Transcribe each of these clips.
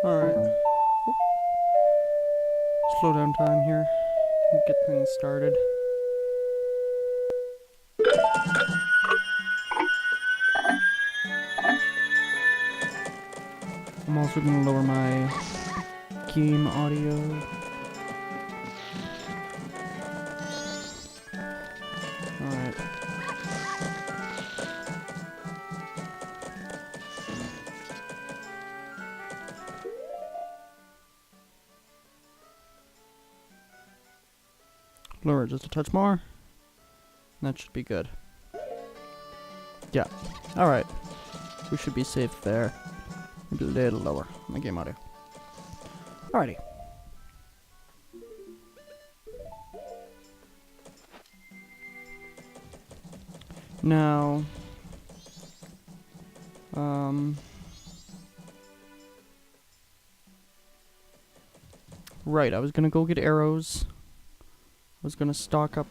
Alright. Slow down time here. Get things started. I'm also going to lower my game audio. Alright. Lower it just a touch more. That should be good. Yeah. Alright. We should be safe there. Maybe a little lower. My game audio. Alrighty. Now, right, I was gonna go get arrows. I was gonna stock up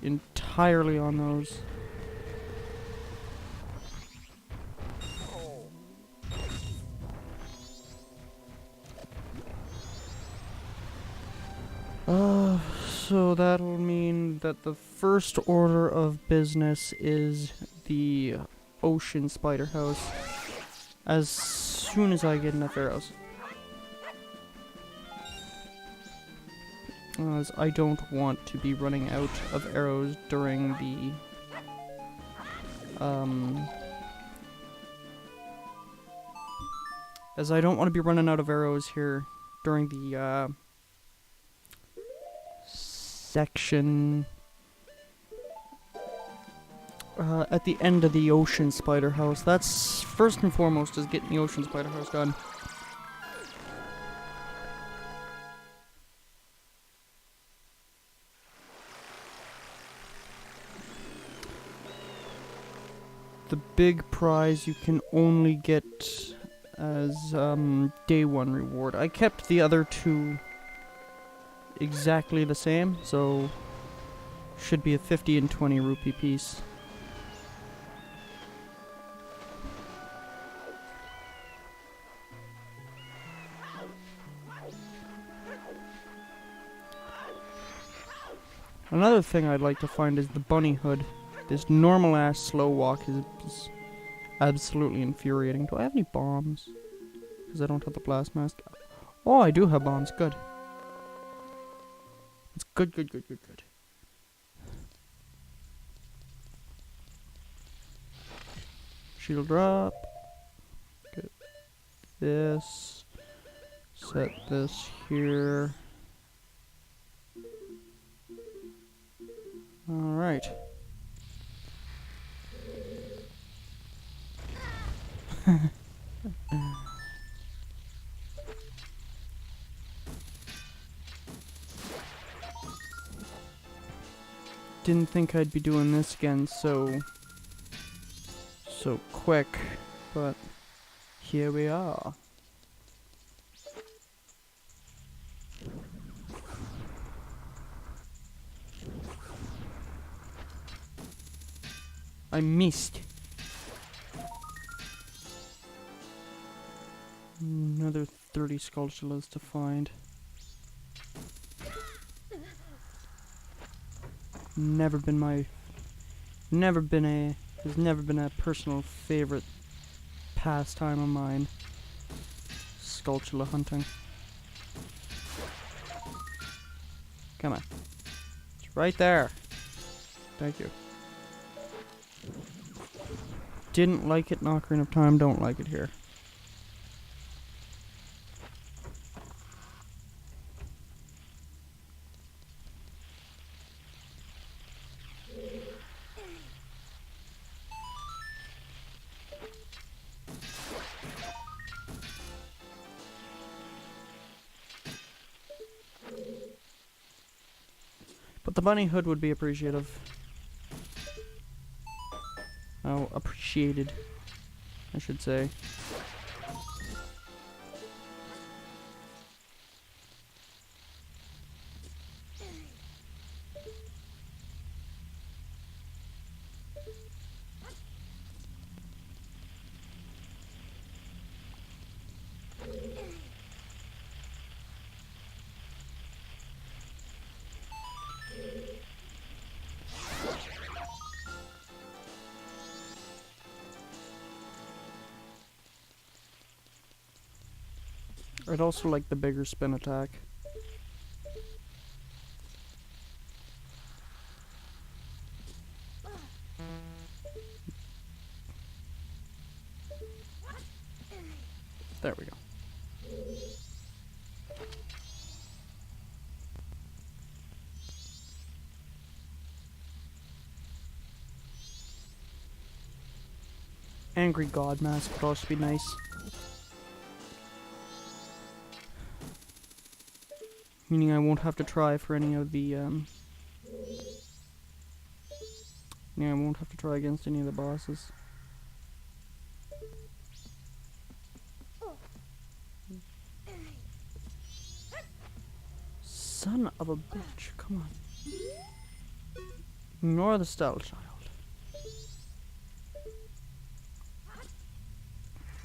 entirely on those. So that'll mean that the first order of business is the ocean spider house. As soon as I get enough arrows. As I don't want to be running out of arrows during the as I don't want to be running out of arrows here during the section at the end of the ocean spider house. That's first and foremost, is getting the ocean spider house done. The big prize you can only get as day one reward. I kept the other two exactly the same, so should be a 50 and 20 rupee piece. Another thing I'd like to find is the bunny hood. This normal ass slow walk is absolutely infuriating. Do I have any bombs? Because I don't have the blast mask. Oh, I do have bombs. Good. It's good, good, good, good, good. Shield drop. Get this. Set this here. Alright. Didn't think I'd be doing this again so quick, but here we are. I missed. Another 30 sculptulas to find. Has never been a personal favorite pastime of mine. Sculptula hunting. Come on. It's right there. Thank you. Didn't like it in Ocarina of Time, don't like it here. the bunny hood would be appreciative. Oh, appreciated, I should say. I'd also like the bigger spin attack. There we go. Angry God Mask would also be nice. Meaning I won't have to try for any of the, yeah, I won't have to try against any of the bosses. Son of a bitch, come on. Ignore the style child.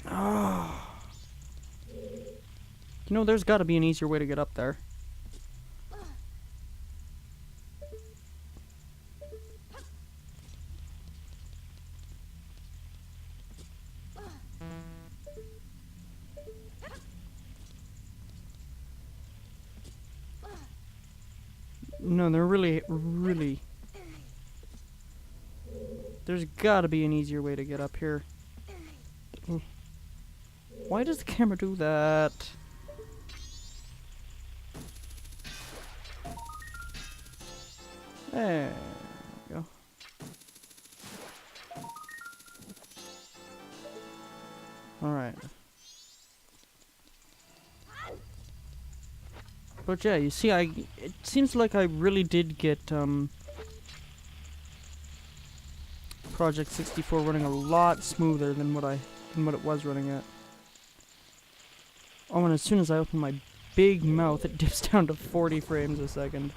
Ah. You know, there's gotta be an easier way to get up there. No, they're really... There's gotta be an easier way to get up here. Why does the camera do that? There we go. Alright. But yeah, you see, it seems like I really did get, Project 64 running a lot smoother than what it was running at. Oh, and as soon as I open my big mouth, it dips down to 40 frames a second.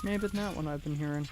Maybe not one I've been hearing.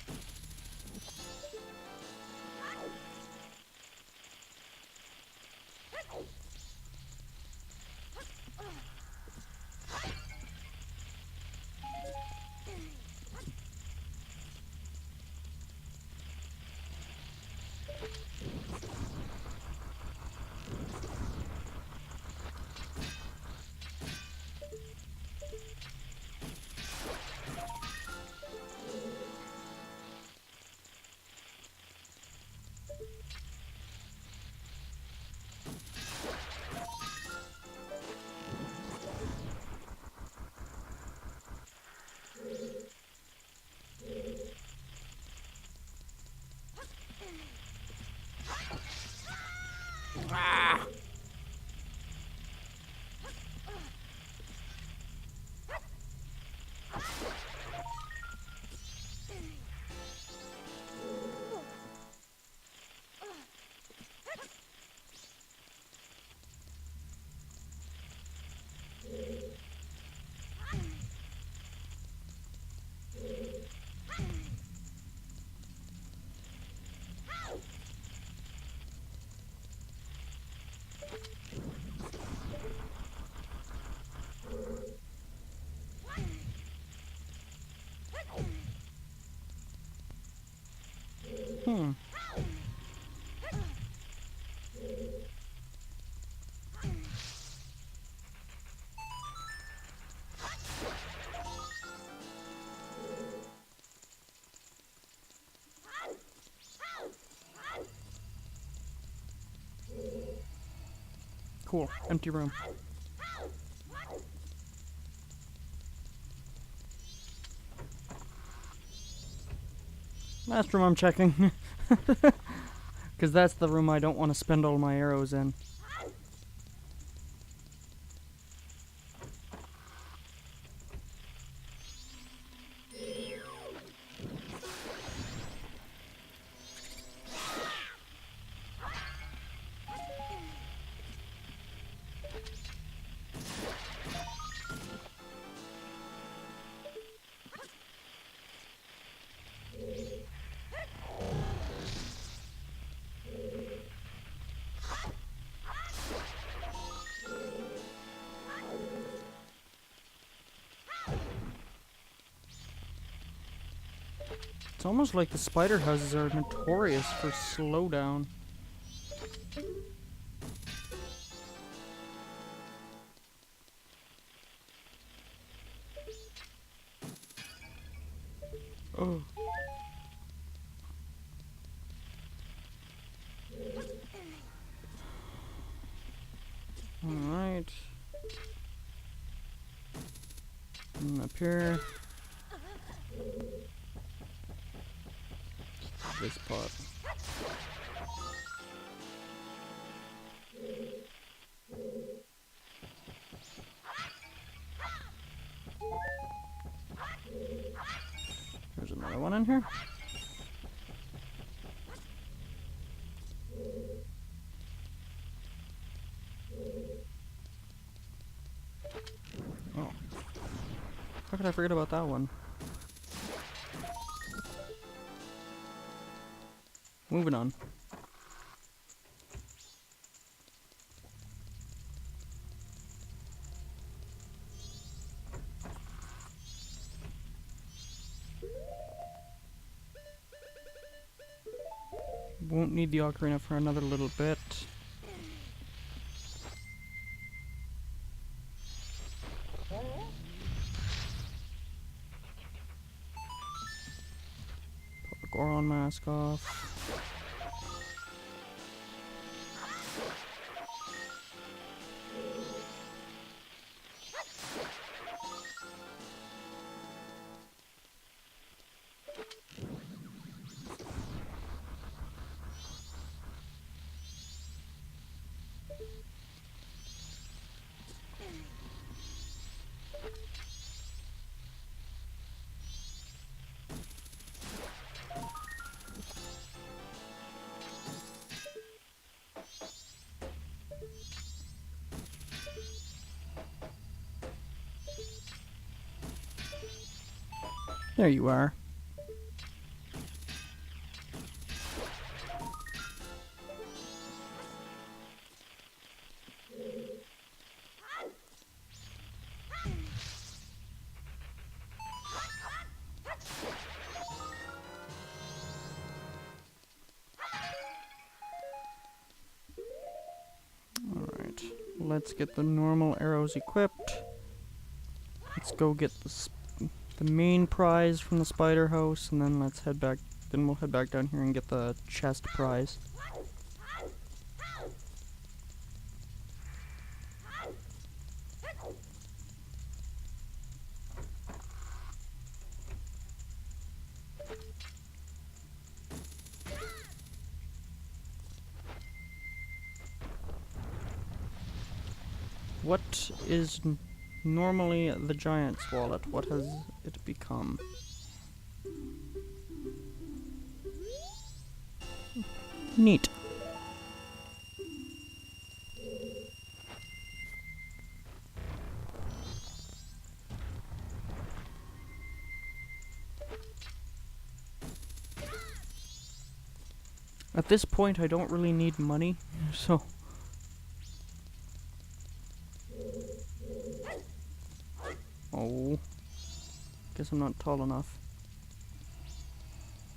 Hmm. Cool. Empty room. Last room I'm checking. Because that's the room I don't want to spend all my arrows in. It's almost like the spider houses are notorious for slowdown. Oh. Alright. And up here. This pot. There's another one in here. Oh. How could I forget about that one? Moving on. Won't need the ocarina for another little bit. Put the Goron mask off. There you are. Alright, let's get the normal arrows equipped. Let's go get the main prize from the spider house, and then let's head back. Then we'll head back down here and get the chest prize. What is normally the giant's wallet? What has it become? Neat. At this point, I don't really need money, so... Oh. Guess I'm not tall enough.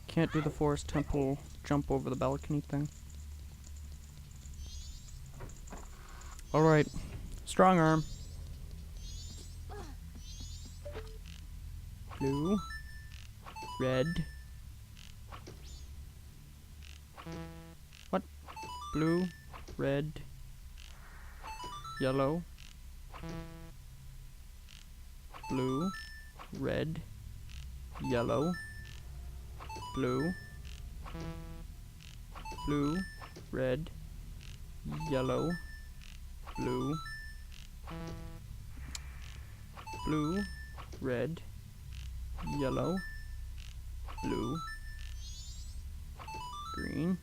Can't do the forest temple jump over the balcony thing. Alright. Strong arm. Blue. Red. What? Blue. Red. Yellow. Blue. Red. Yellow. Blue. Blue. Red. Yellow. Blue. Blue. Red. Yellow. Blue. Green.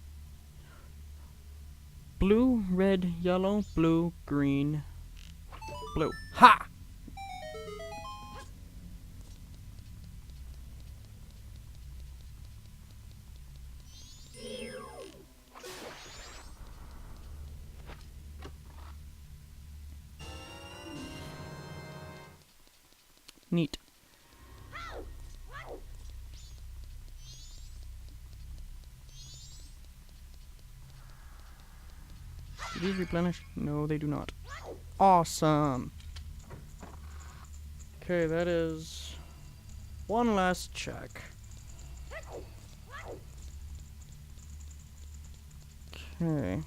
Blue, red, yellow, blue, green, blue. Ha! Neat. Do these replenish? No, they do not. Awesome. Okay, that is one last check. Okay.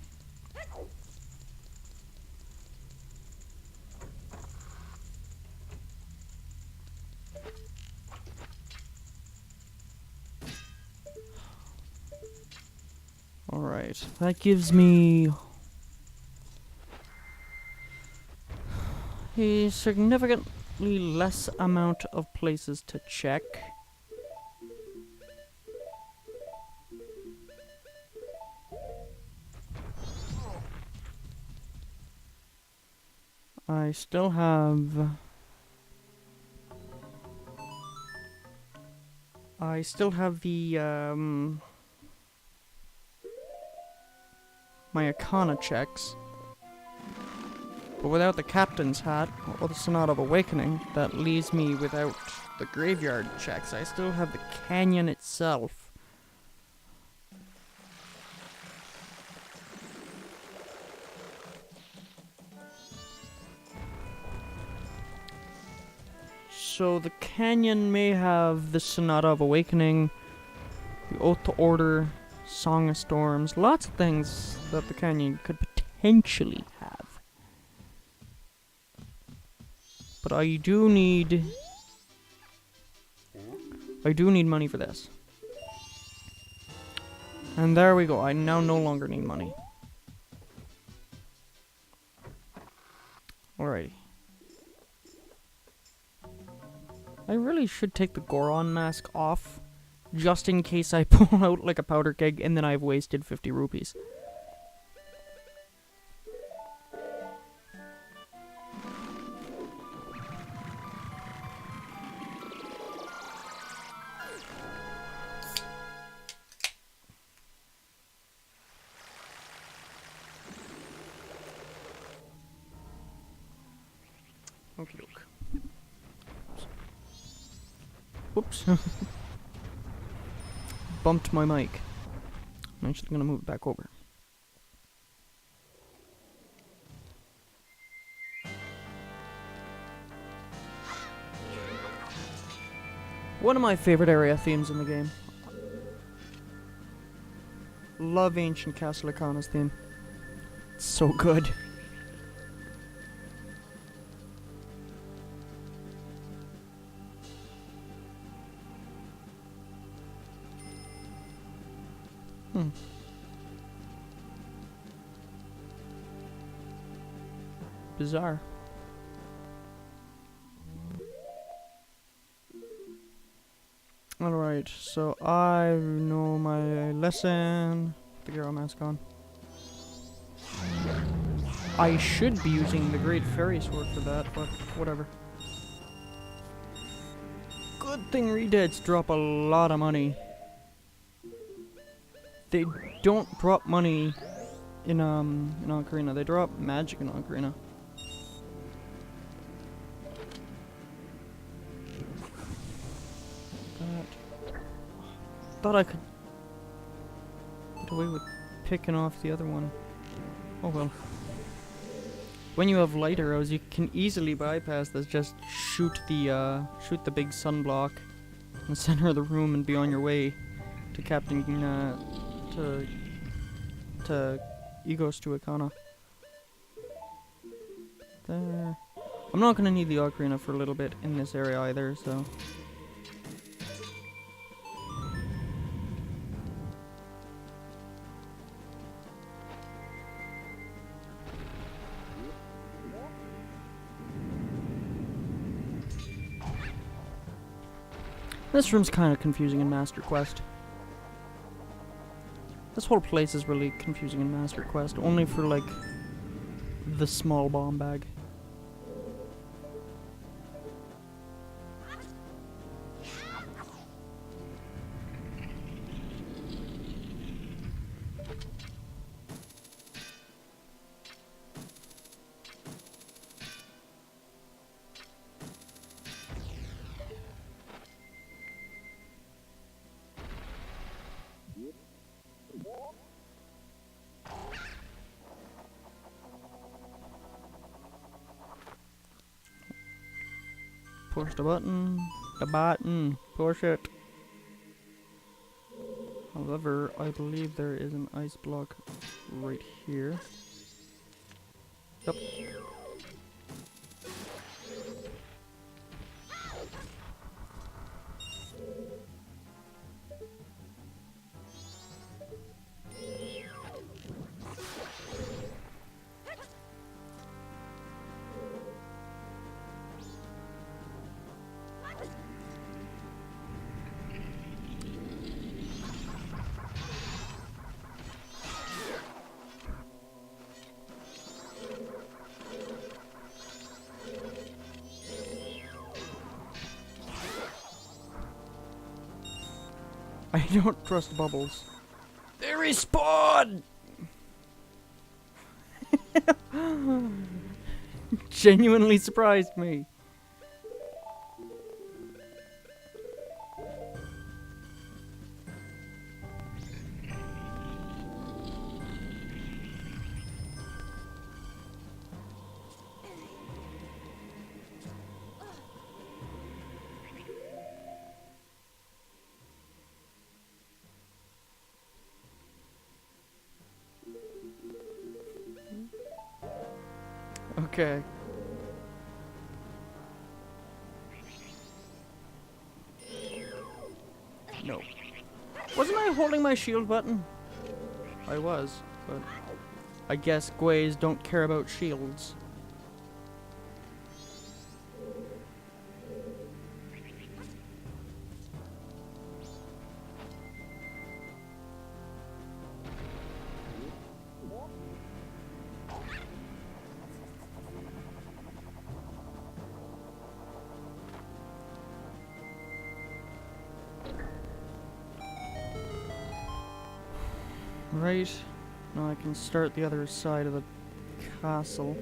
Alright, that gives me a significantly less amount of places to check. I still have the my Arcana checks. But without the Captain's Hat, or the Sonata of Awakening, that leaves me without the Graveyard checks. I still have the Canyon itself. So the Canyon may have the Sonata of Awakening, the Oath to Order, Song of Storms, lots of things that the Canyon could potentially have. But I do need money for this. And there we go. I now no longer need money. Alrighty. I really should take the Goron mask off, just in case I pull out like a powder keg and then I've wasted 50 rupees. Okie doke. Whoops. Bumped my mic. I'm actually gonna move it back over. One of my favorite area themes in the game. Love Ancient Castle Arcana's theme. It's so good. Bizarre. Alright, so I know my lesson. The Garo mask on. I should be using the Great Fairy Sword for that, but whatever. Good thing redeads drop a lot of money. They don't drop money in Ocarina. They drop magic in Ocarina. Thought I could. away with picking off the other one. Oh well. When you have light arrows, you can easily bypass this. Just shoot the big sunblock in the center of the room and be on your way to Captain to Egos to Ikana. There. I'm not gonna need the ocarina for a little bit in this area either, so. This room's kind of confusing in Master Quest. This whole place is really confusing in Master Quest, only for like the small bomb bag. Push the button, push it. However, I believe there is an ice block right here. Yep. I don't trust bubbles. They respawn! Genuinely surprised me. Okay. No. Wasn't I holding my shield button? I was, but I guess Gways don't care about shields. Right, now I can start the other side of the castle.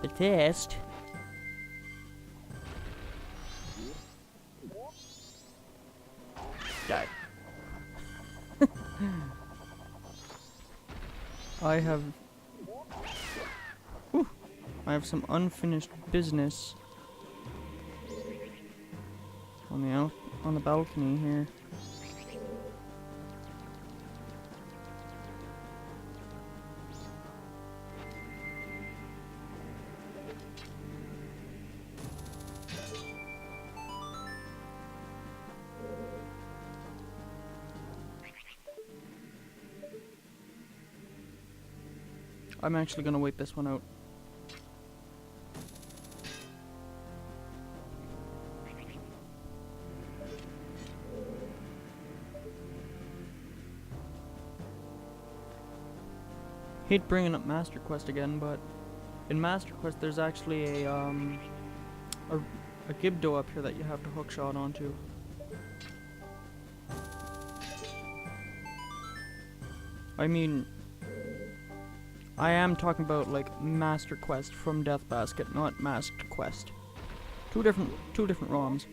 The test. Die. I have some unfinished business on the balcony here. I'm actually gonna wait this one out. Hate bringing up Master Quest again, but in Master Quest there's actually a Gibdo up here that you have to hookshot onto. I mean, I am talking about like Master Quest from Death Basket, not Masked Quest. Two different ROMs.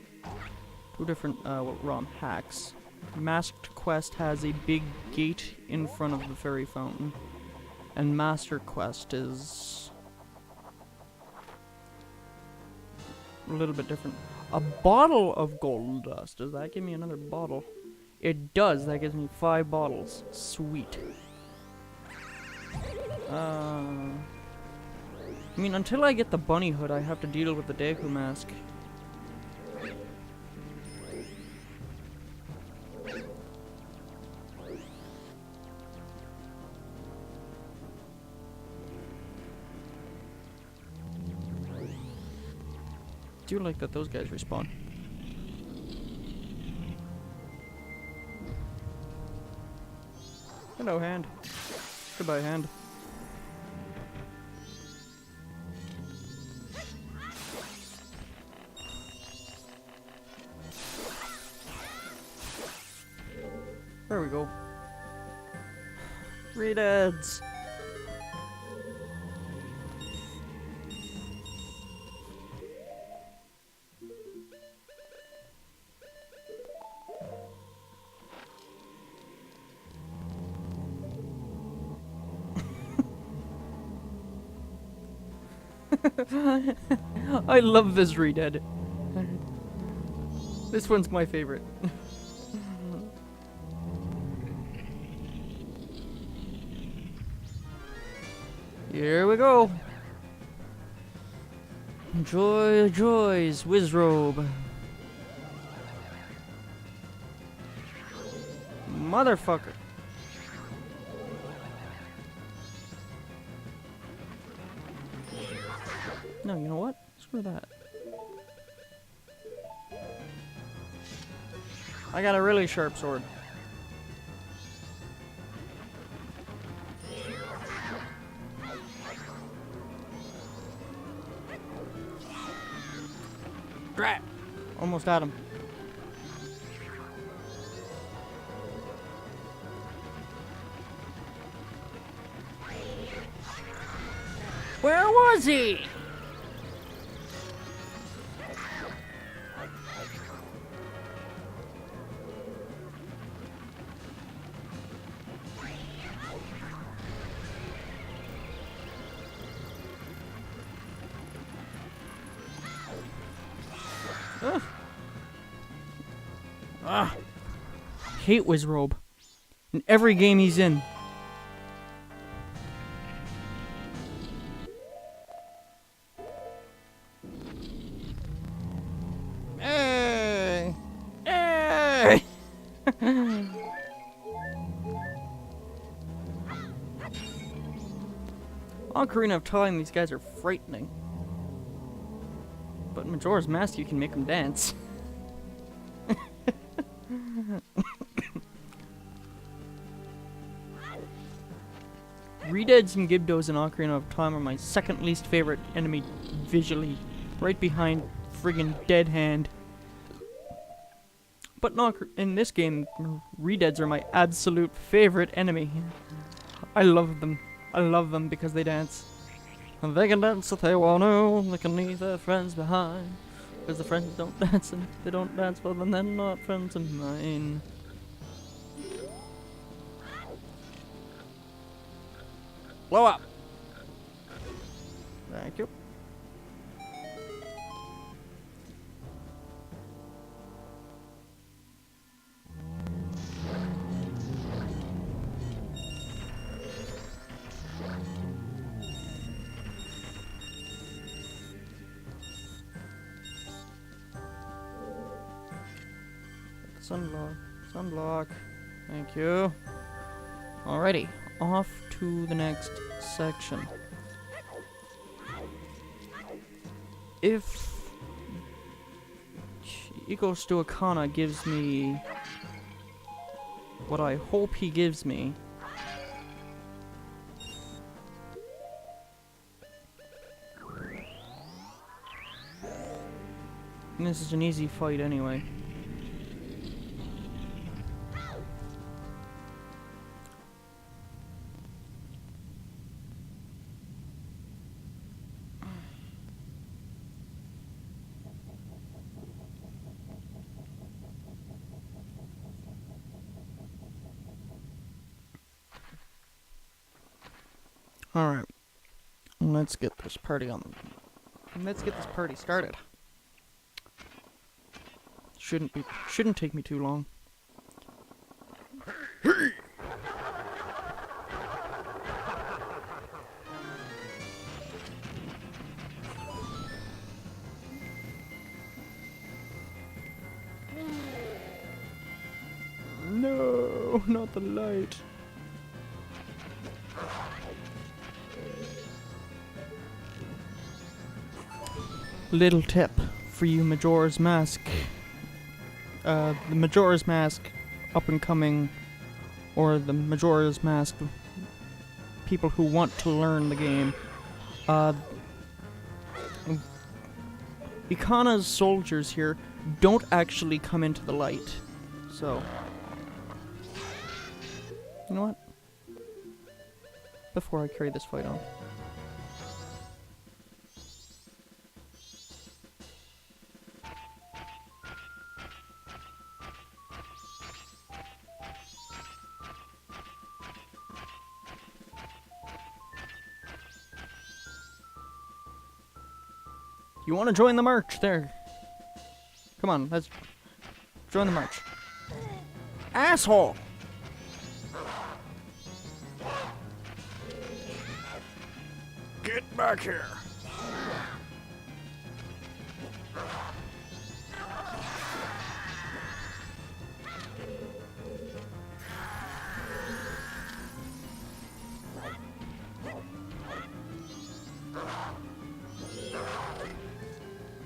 Two different ROM hacks. Masked Quest has a big gate in front of the fairy fountain. And Master Quest is a little bit different. A bottle of gold dust. Does that give me another bottle? It does. That gives me 5 bottles. Sweet. I mean, until I get the bunny hood, I have to deal with the Deku mask. I do like that those guys respawn. Hello, Hand. Goodbye, Hand. There we go. Redeads! I love this Redead. This one's my favorite. Here we go. Joy, joys, Wizrobe. Motherfucker. No, you know what? Screw that. I got a really sharp sword. Drat! Almost had him. Where was he? Hate Wizrobe. In every game he's in. Hey! Hey! Ocarina of Time, these guys are frightening. But in Majora's Mask, you can make them dance. Redeads and Gibdos in Ocarina of Time are my second least favorite enemy visually, right behind friggin' Dead Hand. But in this game, Redeads are my absolute favorite enemy. I love them. I love them because they dance. And they can dance if they want to, they can leave their friends behind. Because the friends don't dance, and if they don't dance, well then they're not friends of mine. Blow up! Thank you. Sunblock. Sunblock. Thank you. Alrighty. Off to the next section. If Iko Stuakana gives me what I hope he gives me, and this is an easy fight anyway. Alright. Let's get this party started. Shouldn't take me too long. No, not the light. Little tip for you Majora's Mask. The Majora's Mask up and coming, or the Majora's Mask people who want to learn the game. Ikana's soldiers here don't actually come into the light. So, you know what? Before I carry this fight on. You want to join the march? There. Come on, let's join the march. Asshole! Get back here!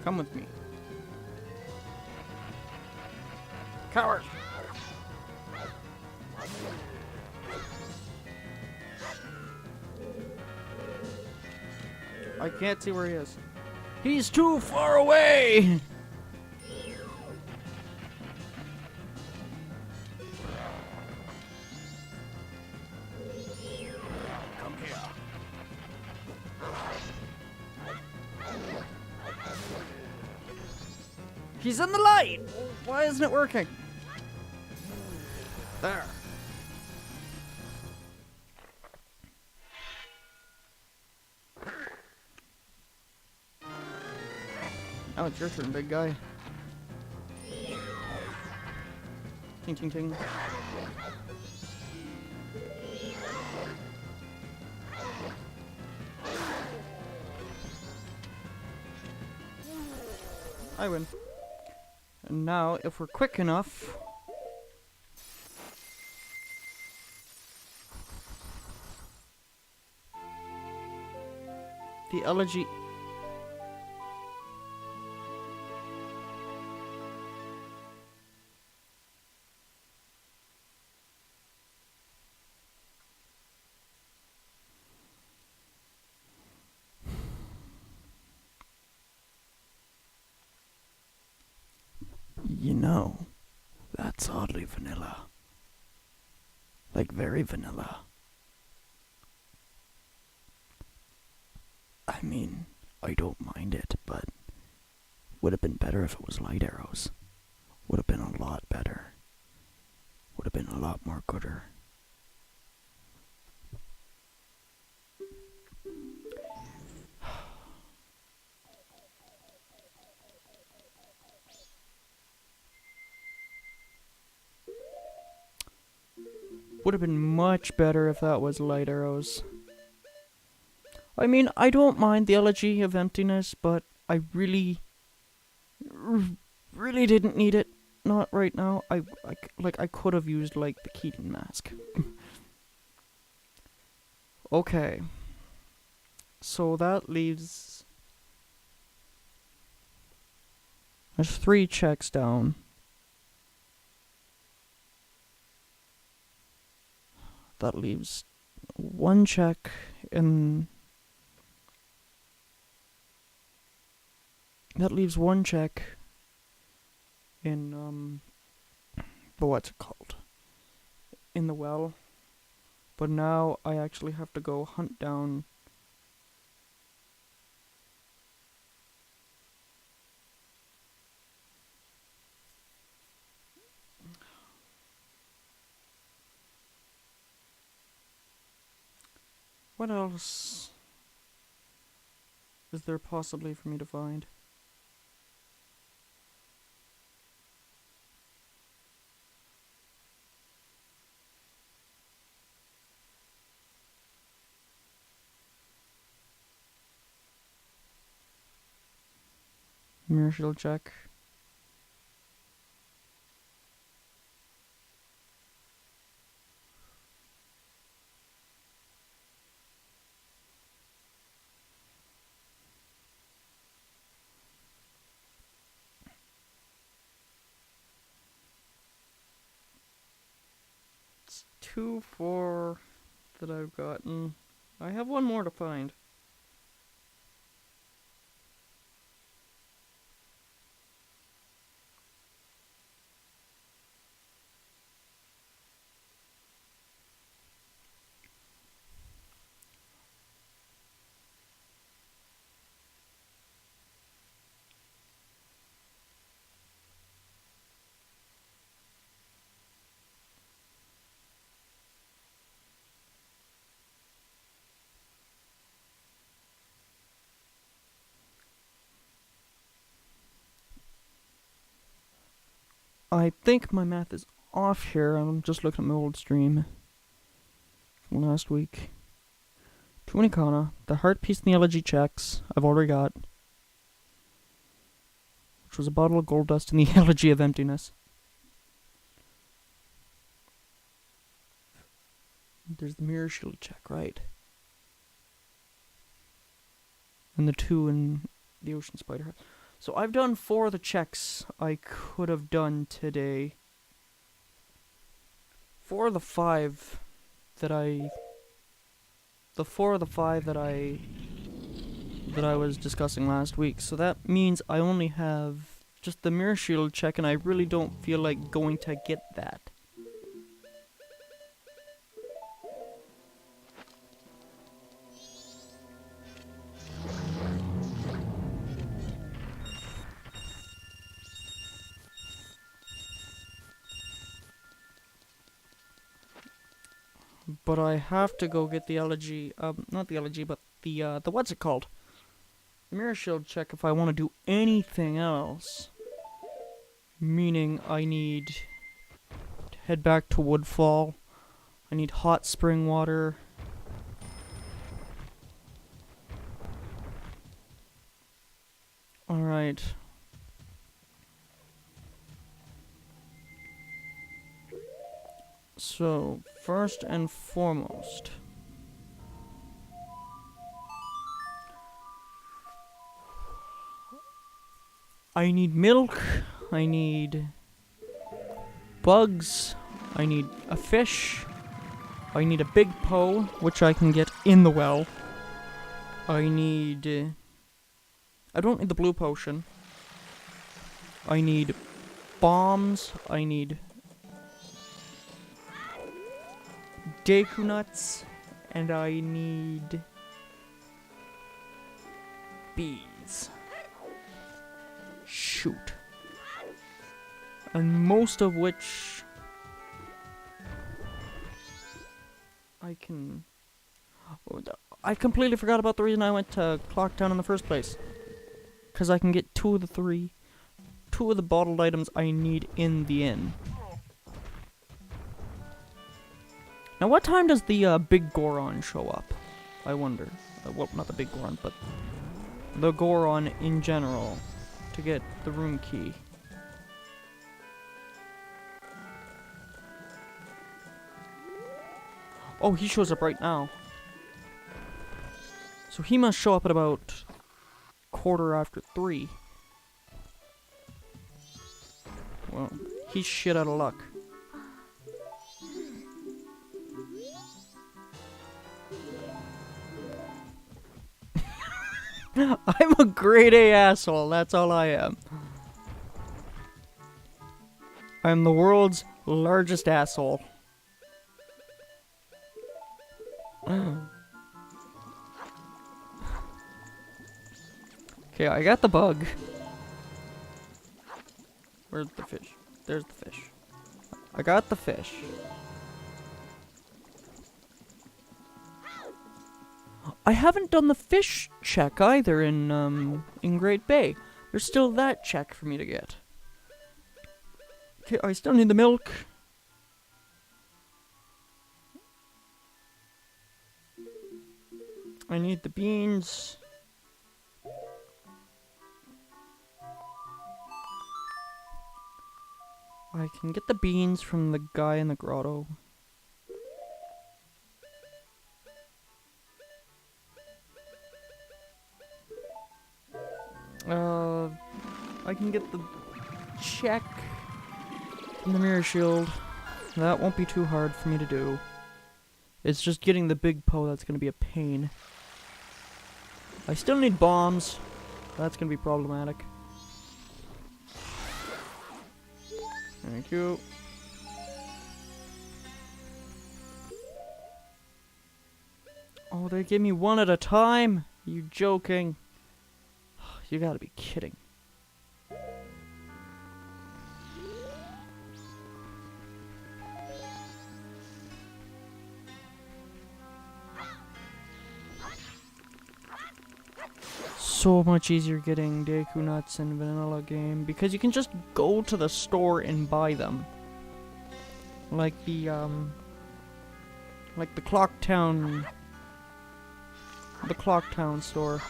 Come with me. Coward! I can't see where he is. He's too far away! Come here. He's in the light! Why isn't it working? There. Now it's your turn, big guy. Ting, ting, ting. I win. And now, if we're quick enough... The elegy... You know, that's oddly vanilla. Like very vanilla. I mean, I don't mind it, but would have been better if it was light arrows. Would have been a lot better. Would have been a lot more gooder. Would have been much better if that was light arrows. I mean, I don't mind the elegy of emptiness, but I really didn't need it. Not right now. I could have used, like, the Keaton mask. Okay. So that leaves... There's 3 checks down. That leaves 1 check in... That leaves 1 check in, but what's it called? In the well. But now I actually have to go hunt down... What else is there possibly for me to find? Mirror shield check. It's 2, 4 that I've gotten. I have one more to find. I think my math is off here. I'm just looking at my old stream from last week. 20 Kana, the heart piece and the elegy checks I've already got, which was a bottle of gold dust and the elegy of emptiness. There's the mirror shield check, right? And the 2 in the ocean spider head. So I've done 4 of the checks I could have done today. 4 of the 5 that I... The 4 of the 5 that I was discussing last week. So that means I only have just the mirror shield check, and I really don't feel like going to get that. But I have to go get the elegy, not the elegy, but the what's it called? The mirror shield check if I want to do anything else. Meaning I need to head back to Woodfall. I need hot spring water. Alright. So, first and foremost, I need milk, I need bugs, I need a fish, I need a big Poe, which I can get in the well. I need... I don't need the blue potion. I need bombs, I need Deku nuts, and I need bees. Shoot. And most of which I can... I completely forgot about the reason I went to Clocktown in the first place. Because I can get 2 of the bottled items I need in the inn. Now, what time does the big Goron show up? I wonder. Well, not the big Goron, but the Goron in general to get the room key. Oh, he shows up right now. So he must show up at about 3:15. Well, he's shit out of luck. I'm a grade A asshole, that's all I am. I'm the world's largest asshole. Okay, I got the bug. Where's the fish? There's the fish. I got the fish. I haven't done the fish check either in Great Bay. There's still that check for me to get. Okay, I still need the milk. I need the beans. I can get the beans from the guy in the grotto. I can get the check from the mirror shield. That won't be too hard for me to do. It's just getting the big Poe that's gonna be a pain. I still need bombs. That's gonna be problematic. Thank you. Oh, they give me one at a time? You joking? You gotta be kidding. So much easier getting Deku nuts in vanilla game because you can just go to the store and buy them. Like the Clocktown store.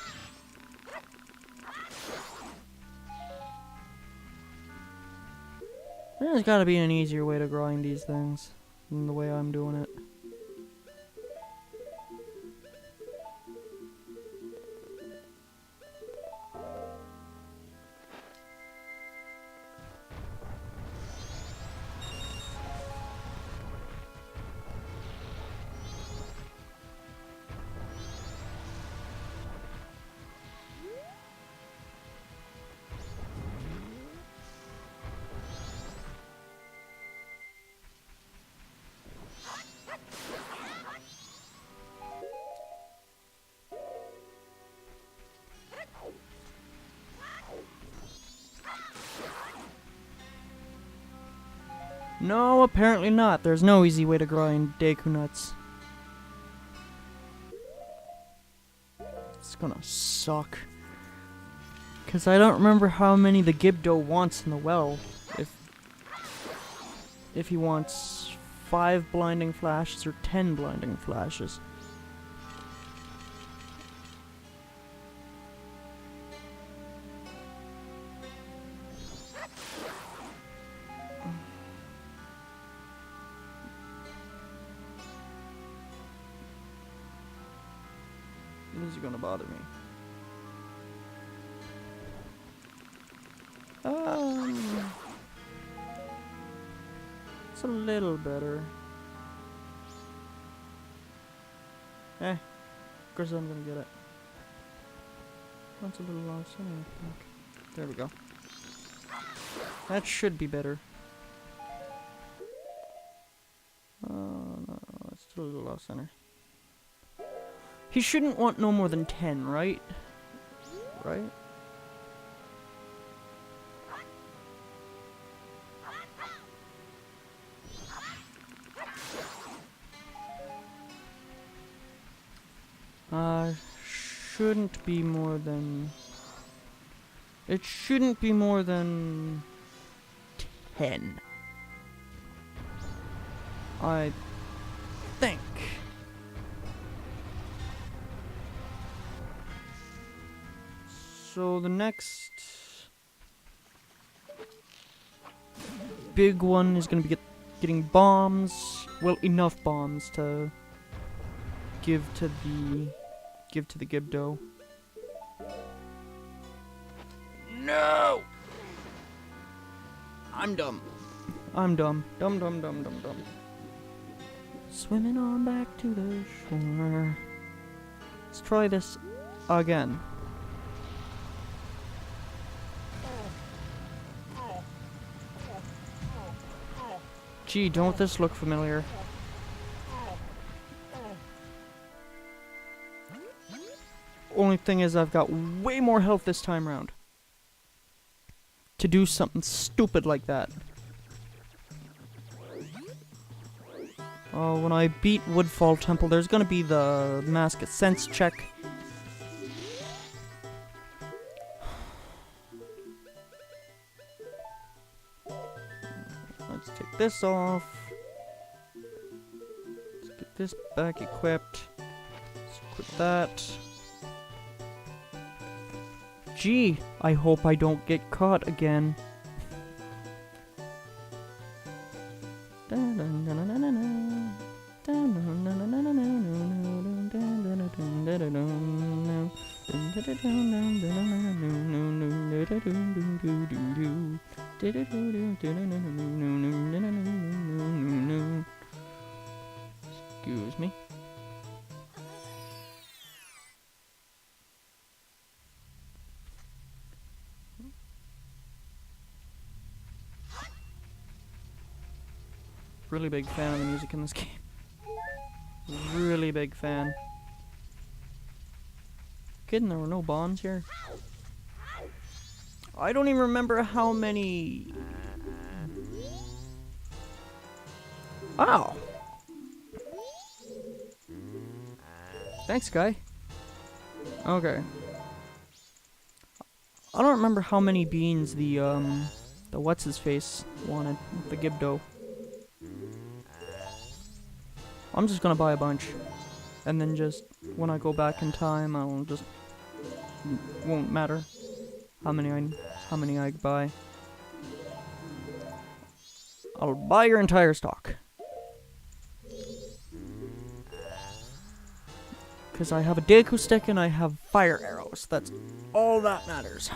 There's gotta be an easier way to grind these things than the way I'm doing it. No, apparently not. There's no easy way to grind Deku nuts. It's gonna suck. Because I don't remember how many the Gibdo wants in the well. If he wants 5 blinding flashes or 10 blinding flashes. This is gonna bother me. It's a little better. Of course I'm gonna get it. That's a little low center, I think. There we go. That should be better. No, it's still a little low center. He shouldn't want no more than 10, right? Right? Shouldn't be more than... It shouldn't be more than 10. I think. So the next big one is gonna be getting bombs. Well, enough bombs to give to the Gibdo. No! I'm dumb. I'm dumb. Dumb. Swimming on back to the shore. Let's try this again. Gee, don't this look familiar? Only thing is I've got way more health this time around. To do something stupid like that. When I beat Woodfall Temple, there's gonna be the Mask of Sense check. Let's take this off. Let's get this back equipped. Let's equip that. Gee, I hope I don't get caught again. Excuse me. Really big fan of the music in this game. Really big fan. Kidding, there were no bombs here. I don't even remember how many. Ow! Thanks, guy. Okay. I don't remember how many beans the what's his face wanted, the Gibdo. I'm just gonna buy a bunch, and then just when I go back in time, I'll just won't matter how many I buy. I'll buy your entire stock. Because I have a Deku stick and I have fire arrows. That's all that matters.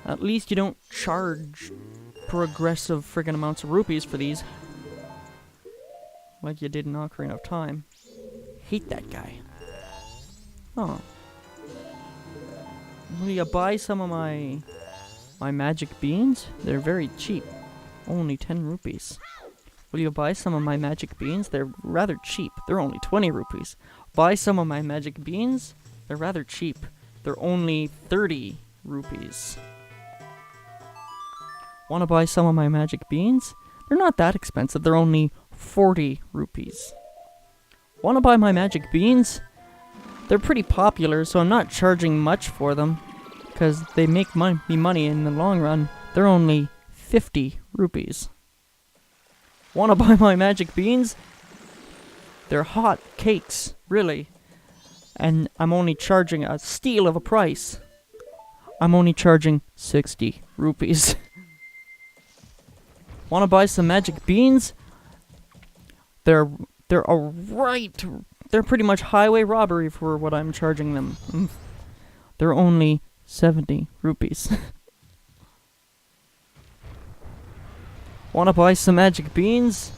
At least you don't charge progressive friggin' amounts of rupees for these. Like you did in Ocarina of Time. Hate that guy. Oh. Will you buy some of my magic beans? They're very cheap. Only 10 rupees. Will you buy some of my magic beans? They're rather cheap. They're only 20 rupees. Buy some of my magic beans? They're rather cheap. They're only 30 rupees. Want to buy some of my magic beans? They're not that expensive. They're only 40 rupees. Want to buy my magic beans? They're pretty popular, so I'm not charging much for them. Because they make me money in the long run. They're only 50 rupees. Want to buy my magic beans? They're hot cakes, really. And I'm only charging a steal of a price. I'm only charging 60 rupees. Want to buy some magic beans? They're pretty much highway robbery for what I'm charging them. They're only 70 rupees. Want to buy some magic beans?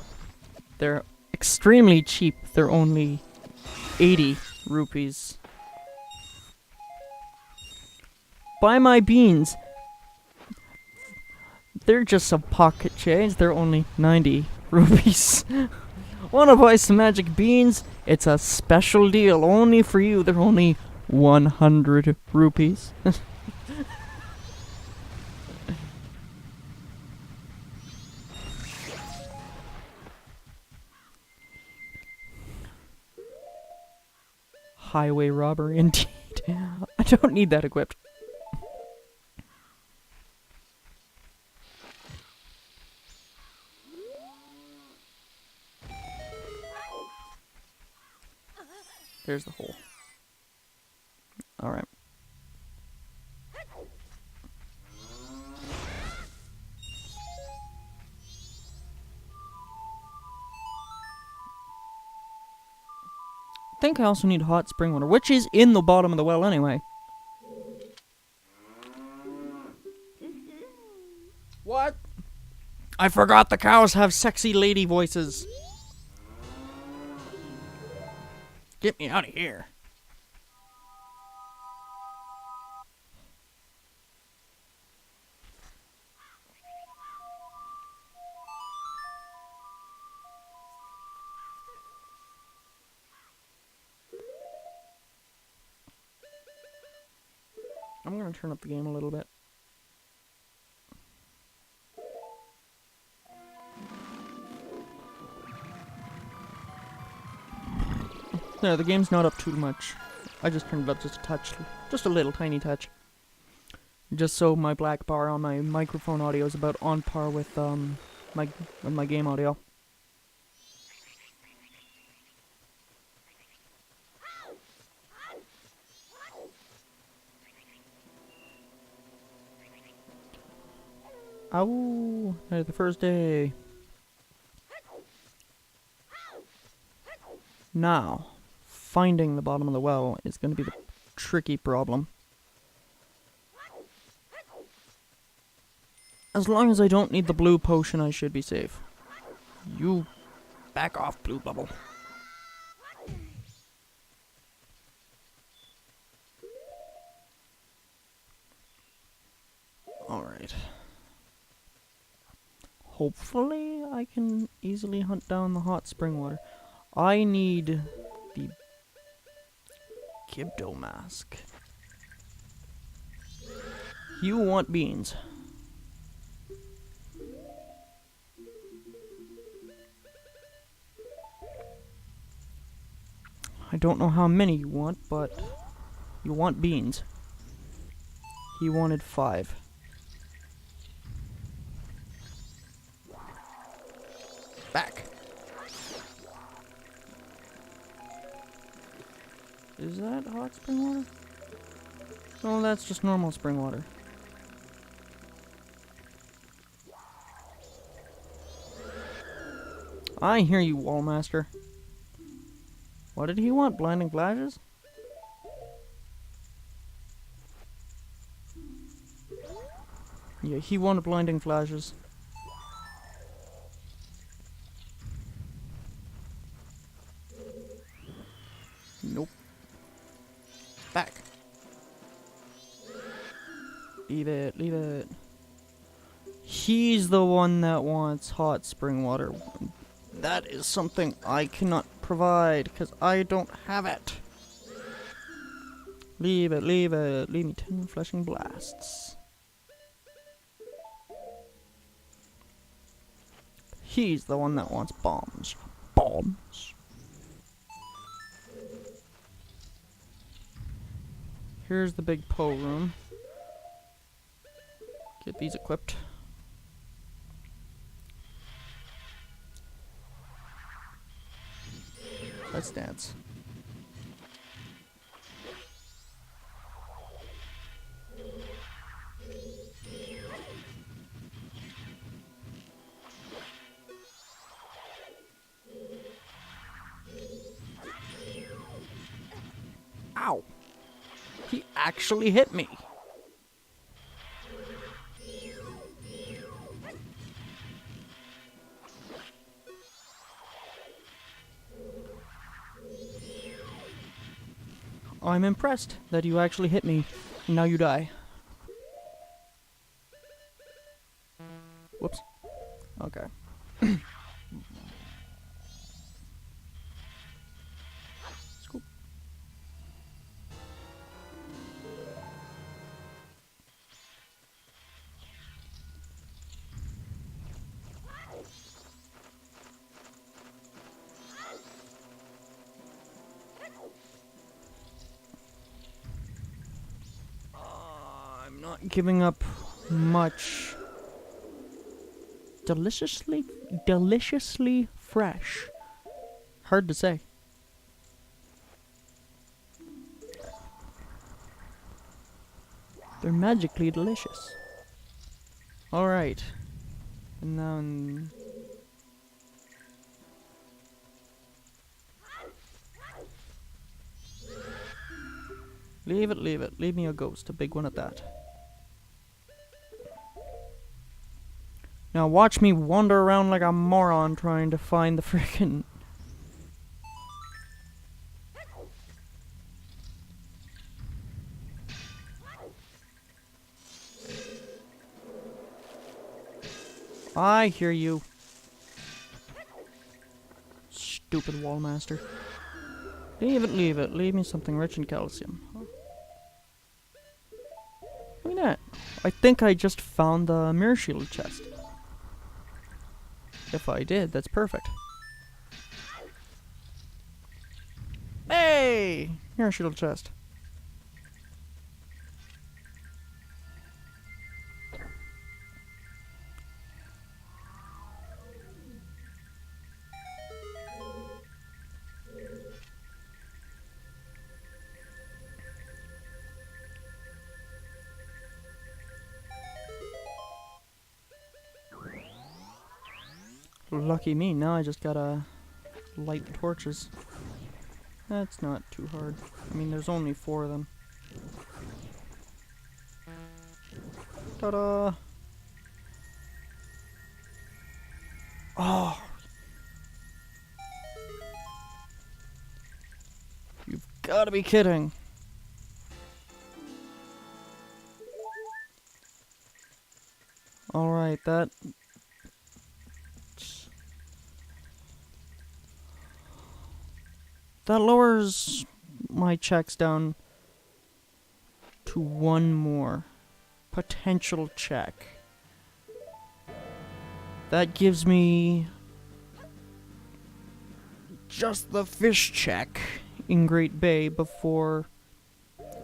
They're extremely cheap. They're only 80 rupees. Buy my beans. They're just some pocket change. They're only 90 rupees. Want to buy some magic beans? It's a special deal only for you. They're only 100 rupees. Highway robbery indeed. I don't need that equipped. There's the hole. Alright. I think I also need hot spring water, which is in the bottom of the well anyway. What? I forgot the cows have sexy lady voices. Get me out of here. I'm gonna turn up the game a little bit. No, the game's not up too much. I just turned it up just a touch. Just a little tiny touch. Just so my black bar on my microphone audio is about on par with my game audio. Ow! The first day. Now, finding the bottom of the well is going to be the tricky problem. As long as I don't need the blue potion, I should be safe. You back off, blue bubble. Alright. Hopefully I can easily hunt down the hot spring water. I need the Kibdo mask. You want beans. I don't know how many you want, but you want beans. He wanted 5. Back. Is that hot spring water? No, that's just normal spring water. I hear you, Wallmaster. What did he want? Blinding flashes? Yeah, he wanted blinding flashes. Nope. Back. Leave it, leave it. He's the one that wants hot spring water. That is something I cannot provide, because I don't have it. Leave it, leave it. Leave me 10 fleshing blasts. He's the one that wants bombs. Bombs. Here's the big Poe room. Get these equipped. Let's dance. Ow! He actually hit me! I'm impressed that you actually hit me, and now you die. Whoops. Okay. Scoop. I'm not giving up much. Deliciously fresh. Hard to say. They're magically delicious. Alright. And then... Leave it, leave it. Leave me a ghost, a big one at that. Now watch me wander around like a moron trying to find the frickin'... I hear you. Stupid Wallmaster. Leave it, leave it. Leave me something rich in calcium. Huh. Look at that. I think I just found the mirror shield chest. If I did, that's perfect. Yay! Here, shield chest. Lucky me, now I just gotta light the torches. That's not too hard. I mean, there's only 4 of them. Ta-da! Oh! You've gotta be kidding! Alright, that... That lowers my checks down to 1 more potential check. That gives me just the fish check in Great Bay before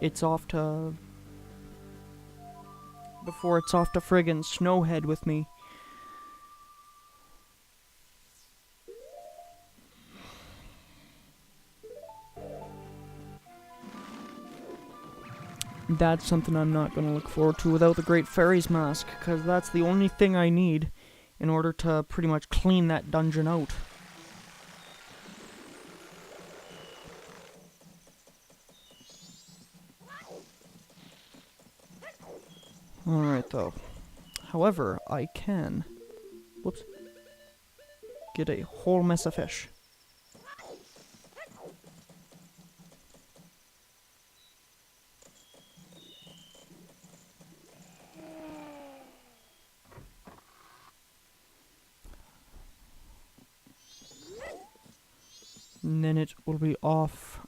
it's off to friggin' Snowhead with me. That's something I'm not going to look forward to without the Great Fairy's Mask, because that's the only thing I need in order to pretty much clean that dungeon out. Alright, though. However, I can... Whoops. Get a whole mess of fish. And then it will be off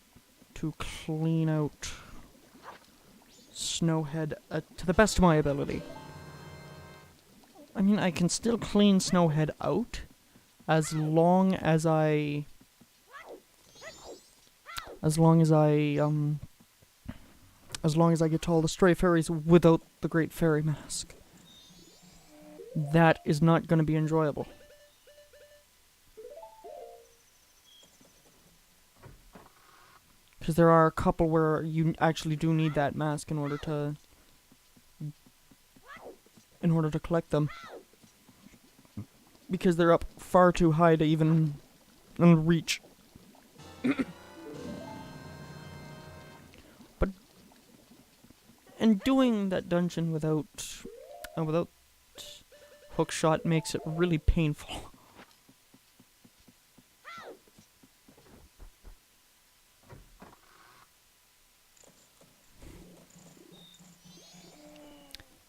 to clean out Snowhead to the best of my ability. I mean, I can still clean Snowhead out as long as I get to all the stray fairies without the Great Fairy Mask. That is not going to be enjoyable. Because there are a couple where you actually do need that mask in order to collect them. Because they're up far too high to even reach. But and doing that dungeon without hookshot makes it really painful.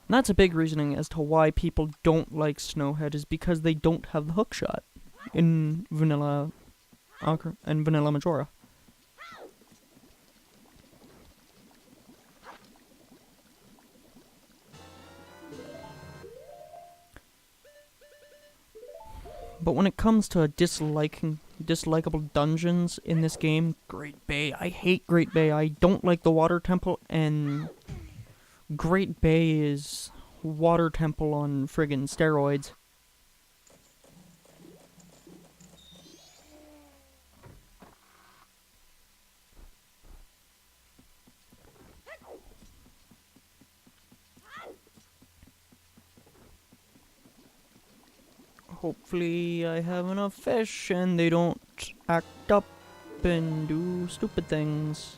And that's a big reasoning as to why people don't like Snowhead, is because they don't have the hookshot in Vanilla and Vanilla Majora. But when it comes to dislikable dungeons in this game, Great Bay, I hate Great Bay. I don't like the water temple, and Great Bay is water temple on friggin' steroids. Hopefully I have enough fish and they don't act up and do stupid things.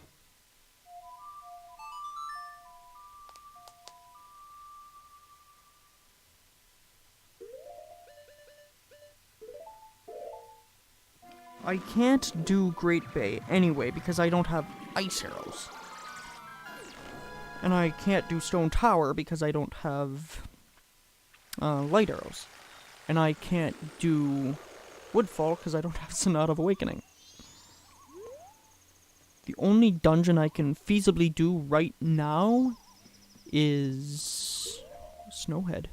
I can't do Great Bay anyway because I don't have ice arrows. And I can't do Stone Tower because I don't have light arrows. And I can't do Woodfall because I don't have Sonata of Awakening. The only dungeon I can feasibly do right now is Snowhead.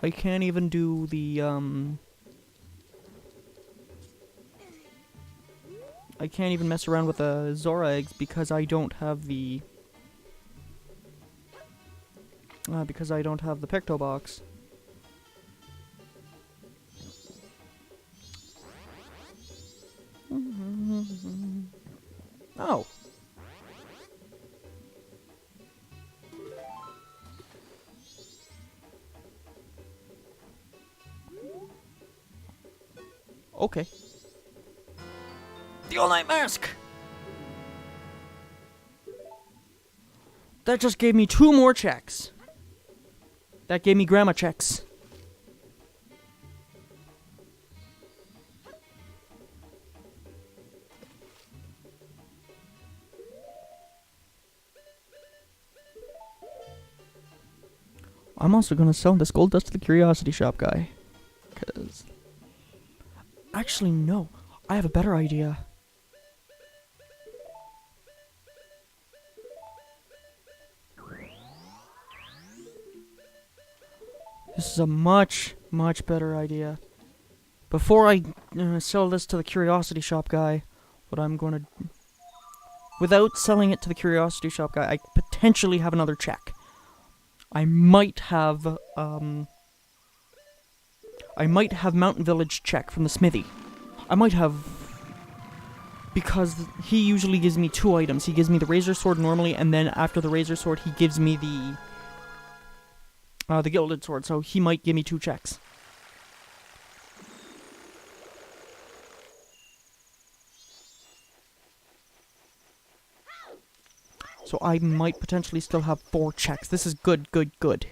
I can't even do the I can't even mess around with the Zora eggs because I don't have the... Picto box. Oh. Okay. The all-night mask! That just gave me 2 more checks. That gave me grandma checks. I'm also gonna sell this gold dust to the curiosity shop guy. 'Cause... Actually, no. I have a better idea. This is a much, much better idea. Before I sell this to the curiosity shop guy, what I'm gonna... Without selling it to the curiosity shop guy, I potentially have another check. I might have Mountain Village check from the smithy. I might have... Because he usually gives me 2 items. He gives me the razor sword normally, and then after the razor sword, he gives me the gilded sword, so he might give me 2 checks. So I might potentially still have 4 checks. This is good, good, good.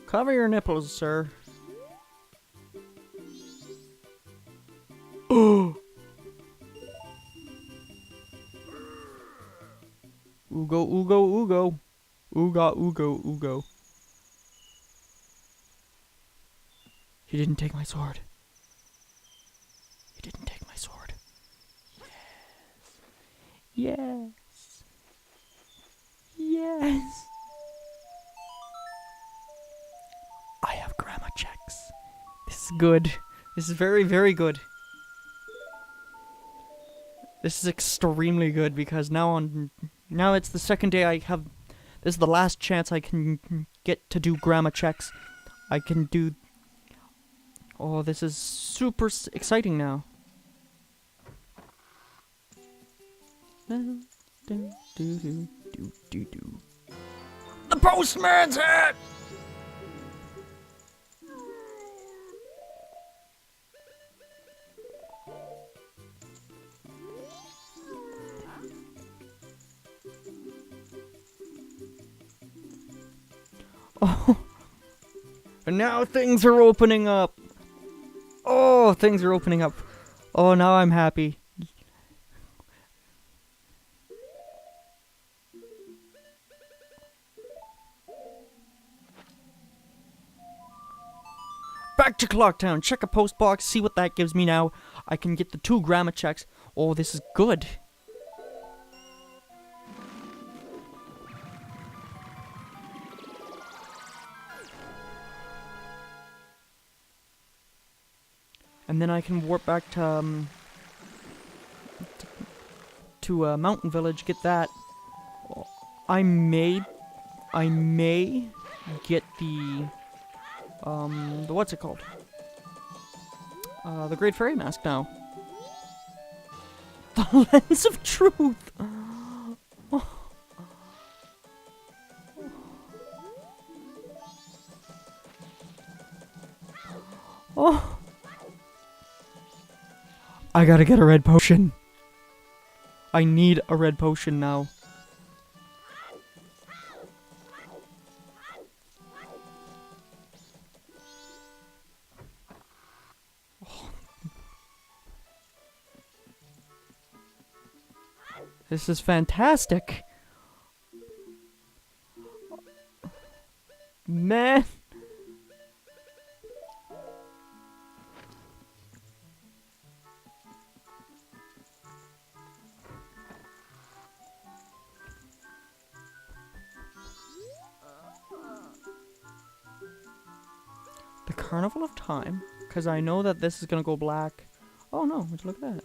Cover your nipples, sir. Oh! Oogo, oogo, oogo. Ooga, oogo, oogo. He didn't take my sword. He didn't take my sword. Yes. Yes. Yes. I have grandma checks. This is good. This is very, very good. This is extremely good because now it's the second day I have... This is the last chance I can get to do grandma checks. I can do... Oh, this is super exciting now. The postman's hat! Oh, and now things are opening up. Oh, things are opening up. Oh, now I'm happy. Back to Clocktown. Check a post box. See what that gives me now. I can get the 2 grandma checks. Oh, this is good. And then I can warp back to Mountain Village, get that. I may get the what's it called? The Great Fairy Mask now. The Lens of Truth! Oh. I gotta get a red potion. I need a red potion now. Oh. This is fantastic. Man. Carnival of Time, because I know that this is gonna go black. Oh no, would you look at that?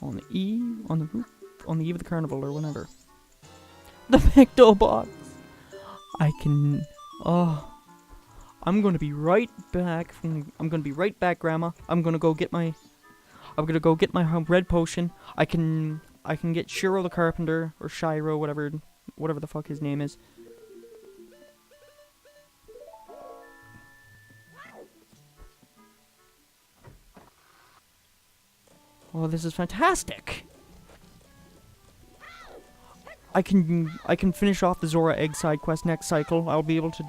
On the eve of the carnival or whenever. The Picto box. I can. Oh, I'm gonna be right back. I'm gonna be right back, Grandma. I'm gonna go get my red potion. I can get Shiro the Carpenter or Shiro, whatever the fuck his name is. Oh, this is fantastic. I can finish off the Zora Egg side quest next cycle. I'll be able to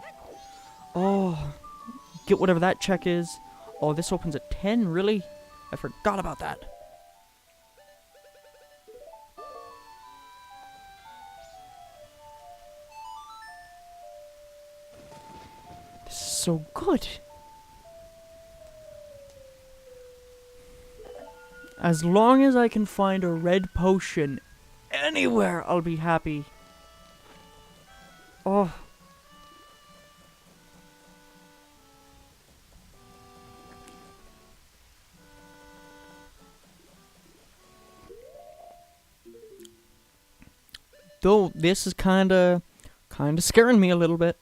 get whatever that check is. Oh, this opens at 10, really? I forgot about that. This is so good. As long as I can find a red potion anywhere, I'll be happy. Oh. Though this is kinda scaring me a little bit.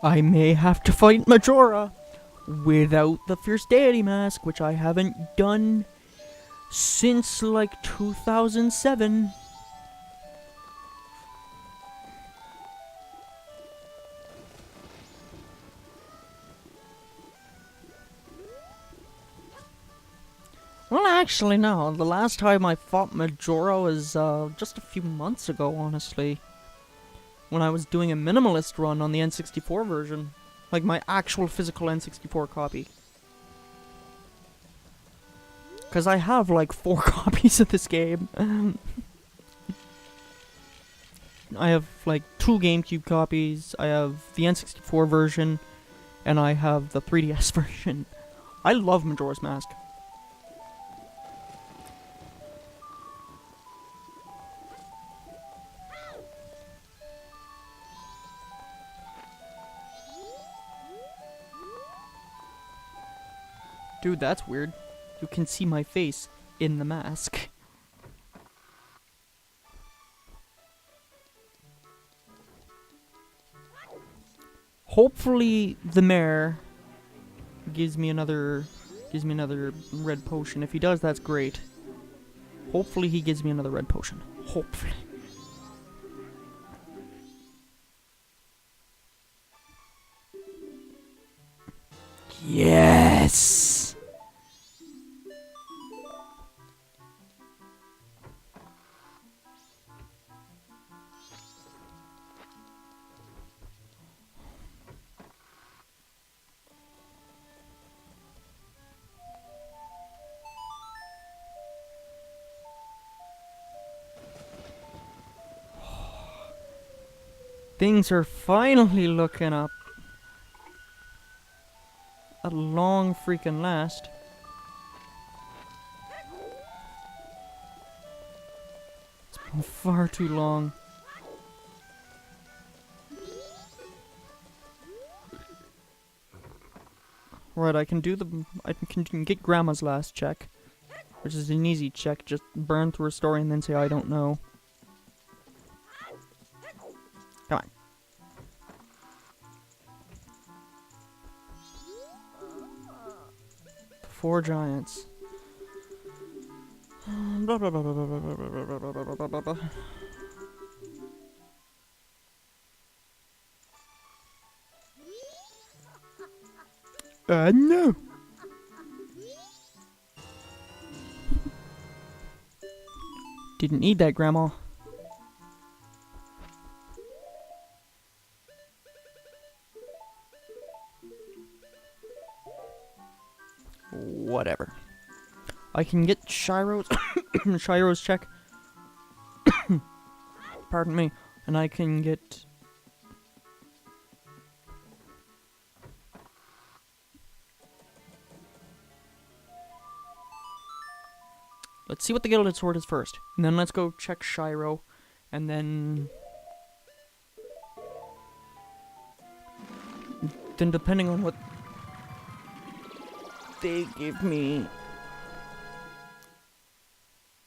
I may have to fight Majora without the Fierce Deity mask, which I haven't done since like 2007. Well, actually, no. The last time I fought Majora was just a few months ago, honestly. When I was doing a minimalist run on the N64 version. Like my actual physical N64 copy. Because I have like 4 copies of this game. I have like 2 GameCube copies. I have the N64 version. And I have the 3DS version. I love Majora's Mask. Dude, that's weird. You can see my face in the mask. Hopefully the mayor gives me another red potion. If he does, that's great. Hopefully he gives me another red potion. Hopefully. Yes! Things are finally looking up. At long freaking last. It's been far too long. Right, I can get Grandma's last check, which is an easy check. Just burn through a story and then say I don't know. Come on. The 4 giants. Blah, blah, blah, blah, blah, blah, blah, blah, blah, blah, blah, blah. No. Didn't need that, Grandma. Whatever. I can get Shiro's Shiro's check. Pardon me. And I can get Let's see what the Gilded Sword is first. And then let's go check Shiro. And then... Then depending on what they give me,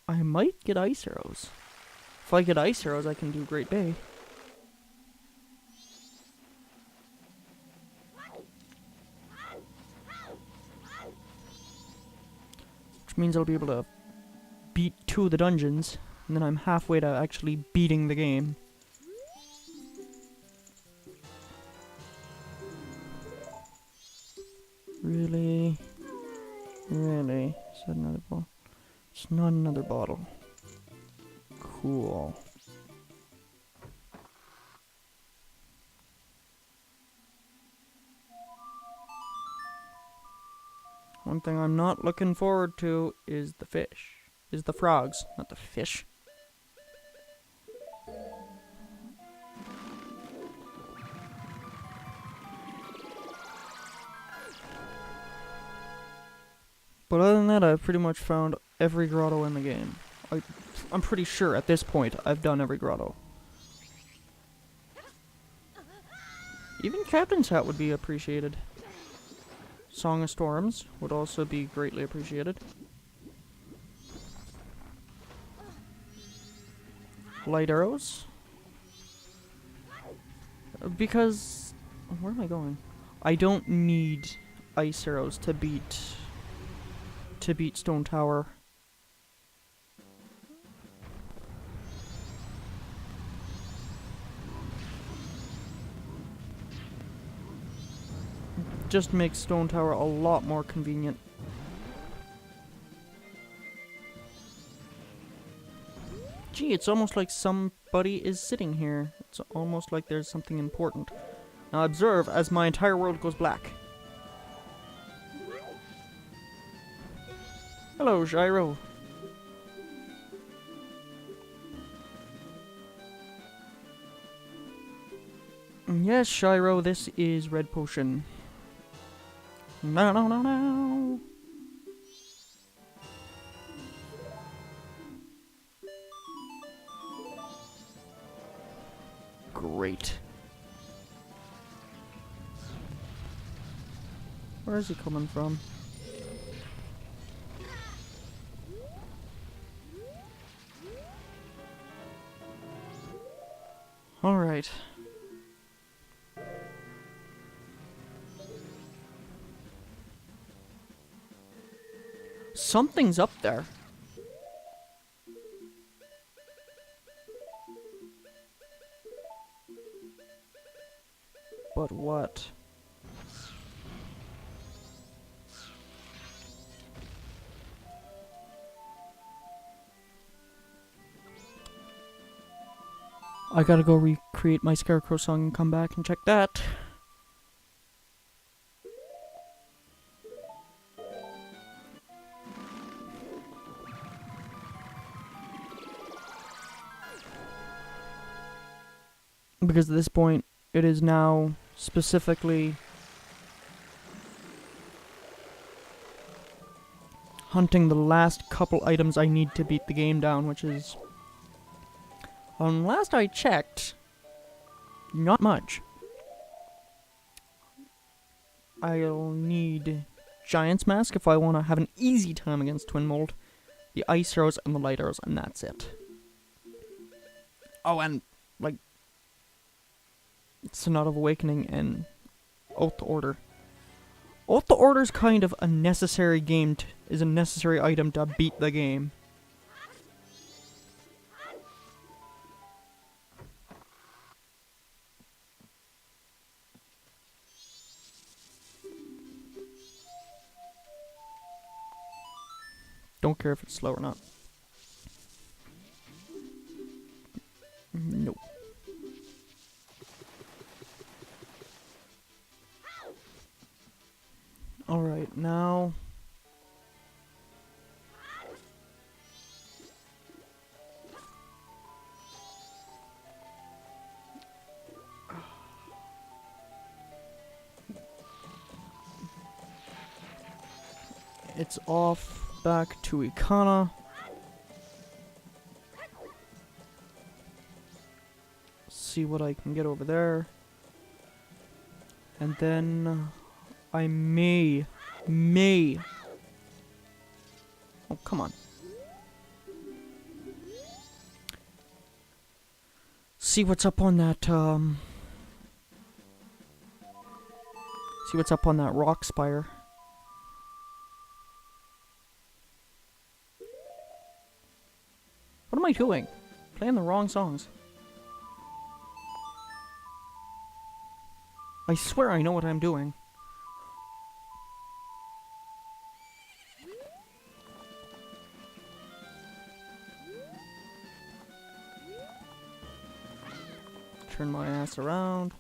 I might get ice arrows. If I get ice arrows, I can do Great Bay. Which means I'll be able to beat 2 of the dungeons, and then I'm halfway to actually beating the game. Really? Really? Is that another bottle? It's not another bottle. Cool. One thing I'm not looking forward to is the fish. Is the frogs, not the fish. But other than that, I've pretty much found every grotto in the game. I'm pretty sure at this point I've done every grotto. Even Captain's Hat would be appreciated. Song of Storms would also be greatly appreciated. Light arrows. Because... where am I going? I don't need ice arrows to beat Stone Tower. Just makes Stone Tower a lot more convenient. Gee, it's almost like somebody is sitting here. It's almost like there's something important. Now observe as my entire world goes black. Hello, Gyro. Yes, Shiro, this is Red Potion. No, no, no, no. Great. Where is he coming from? All right. Something's up there. But what? I gotta go recreate my Scarecrow song and come back and check that. Because at this point, it is now specifically hunting the last couple items I need to beat the game down, which is, last I checked, not much. I'll need Giant's Mask if I want to have an easy time against Twin Mold, the Ice Arrows and the Light Arrows, and that's it. Oh, and, like, Sonata of Awakening and Oath to Order. Oath to Order is kind of a necessary is a necessary item to beat the game. Don't care if it's slow or not. Nope. Alright, now... it's off back to Ikana. see what I can get over there. And then I may. Oh, come on. See what's up on that, see what's up on that rock spire. What am I doing? Playing the wrong songs. I swear I know what I'm doing. Turn my ass around.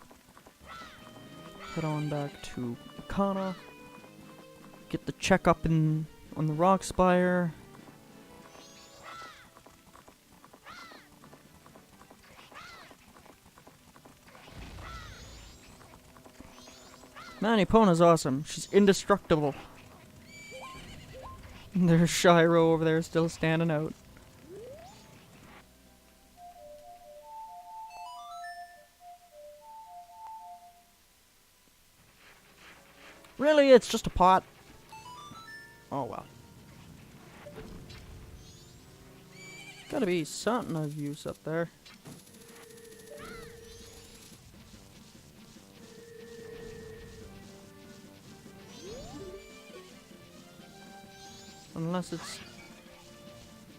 Head on back to Akana. Get the check up on the rock spire. Man, Epona's awesome. She's indestructible. There's Shiro over there still standing out. Really? It's just a pot? Oh well. Gotta be something of use up there. Unless it's...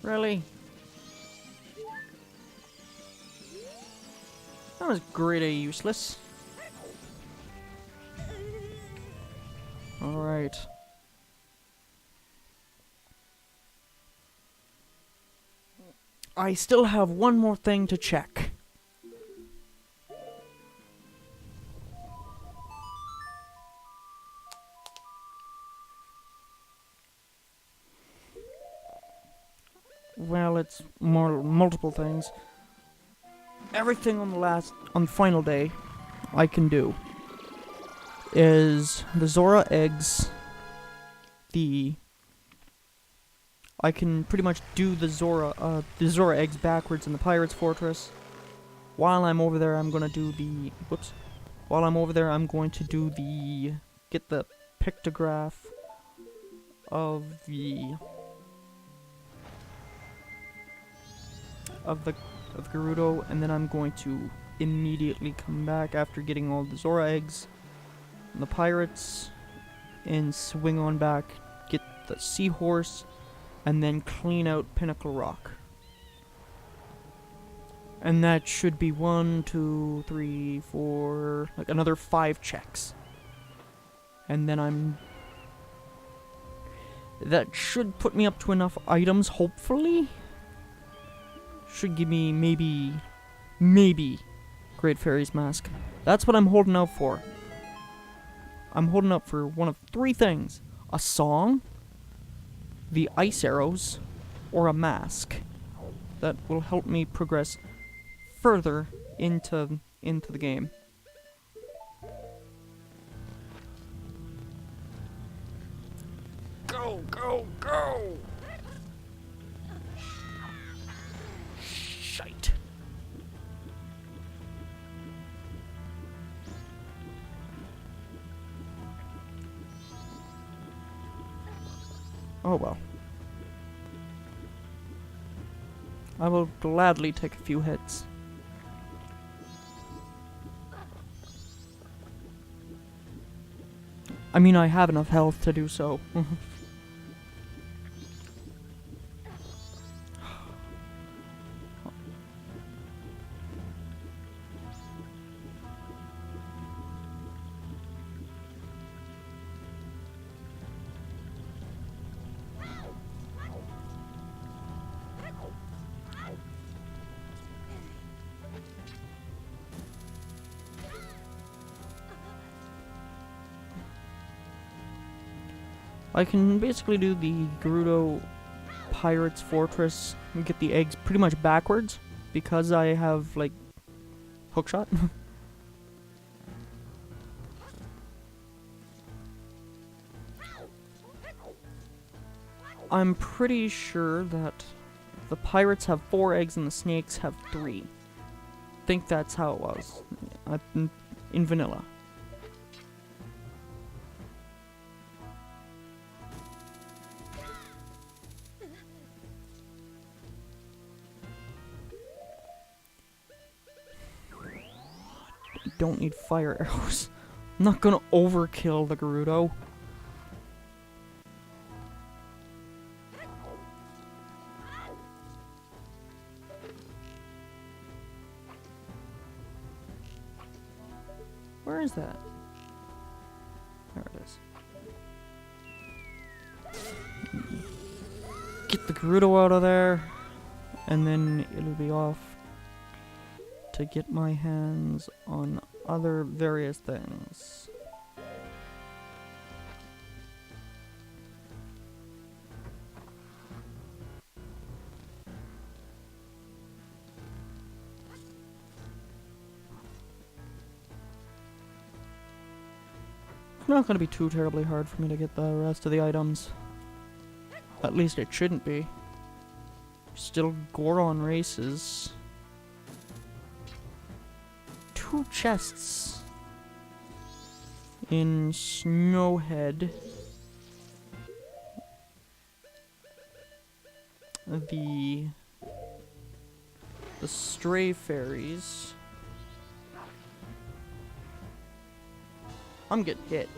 Really? That was pretty useless. Alright. I still have one more thing to check. Well, it's multiple things. Everything on the final day I can do is the Zora eggs. I can pretty much do the Zora eggs backwards in the Pirate's Fortress. While I'm over there, I'm gonna do the While I'm over there, I'm going to do get the pictograph of Gerudo, and then I'm going to immediately come back after getting all the Zora eggs and the pirates and swing on back, get the seahorse, and then clean out Pinnacle Rock. And that should be 1, 2, 3, 4, like another 5 checks. And then that should put me up to enough items, hopefully. Should give me maybe Great Fairy's Mask. That's what I'm holding out for. I'm holding out for one of 3 things. A song, the ice arrows, or a mask. That will help me progress further into the game. Go, go, go! Shite. Oh well. I will gladly take a few hits. I mean, I have enough health to do so. I can basically do the Gerudo Pirate's Fortress and get the eggs pretty much backwards because I have, like, hookshot. I'm pretty sure that the pirates have 4 eggs and the snakes have 3. think that's how it was in vanilla. Don't need fire arrows. I'm not gonna overkill the Gerudo. Where is that? There it is. Get the Gerudo out of there, and then it'll be off to get my hands on other various things. It's not going to be too terribly hard for me to get the rest of the items. At least it shouldn't be. Still Goron races. 2 chests in Snowhead. The stray fairies. I'm getting hit.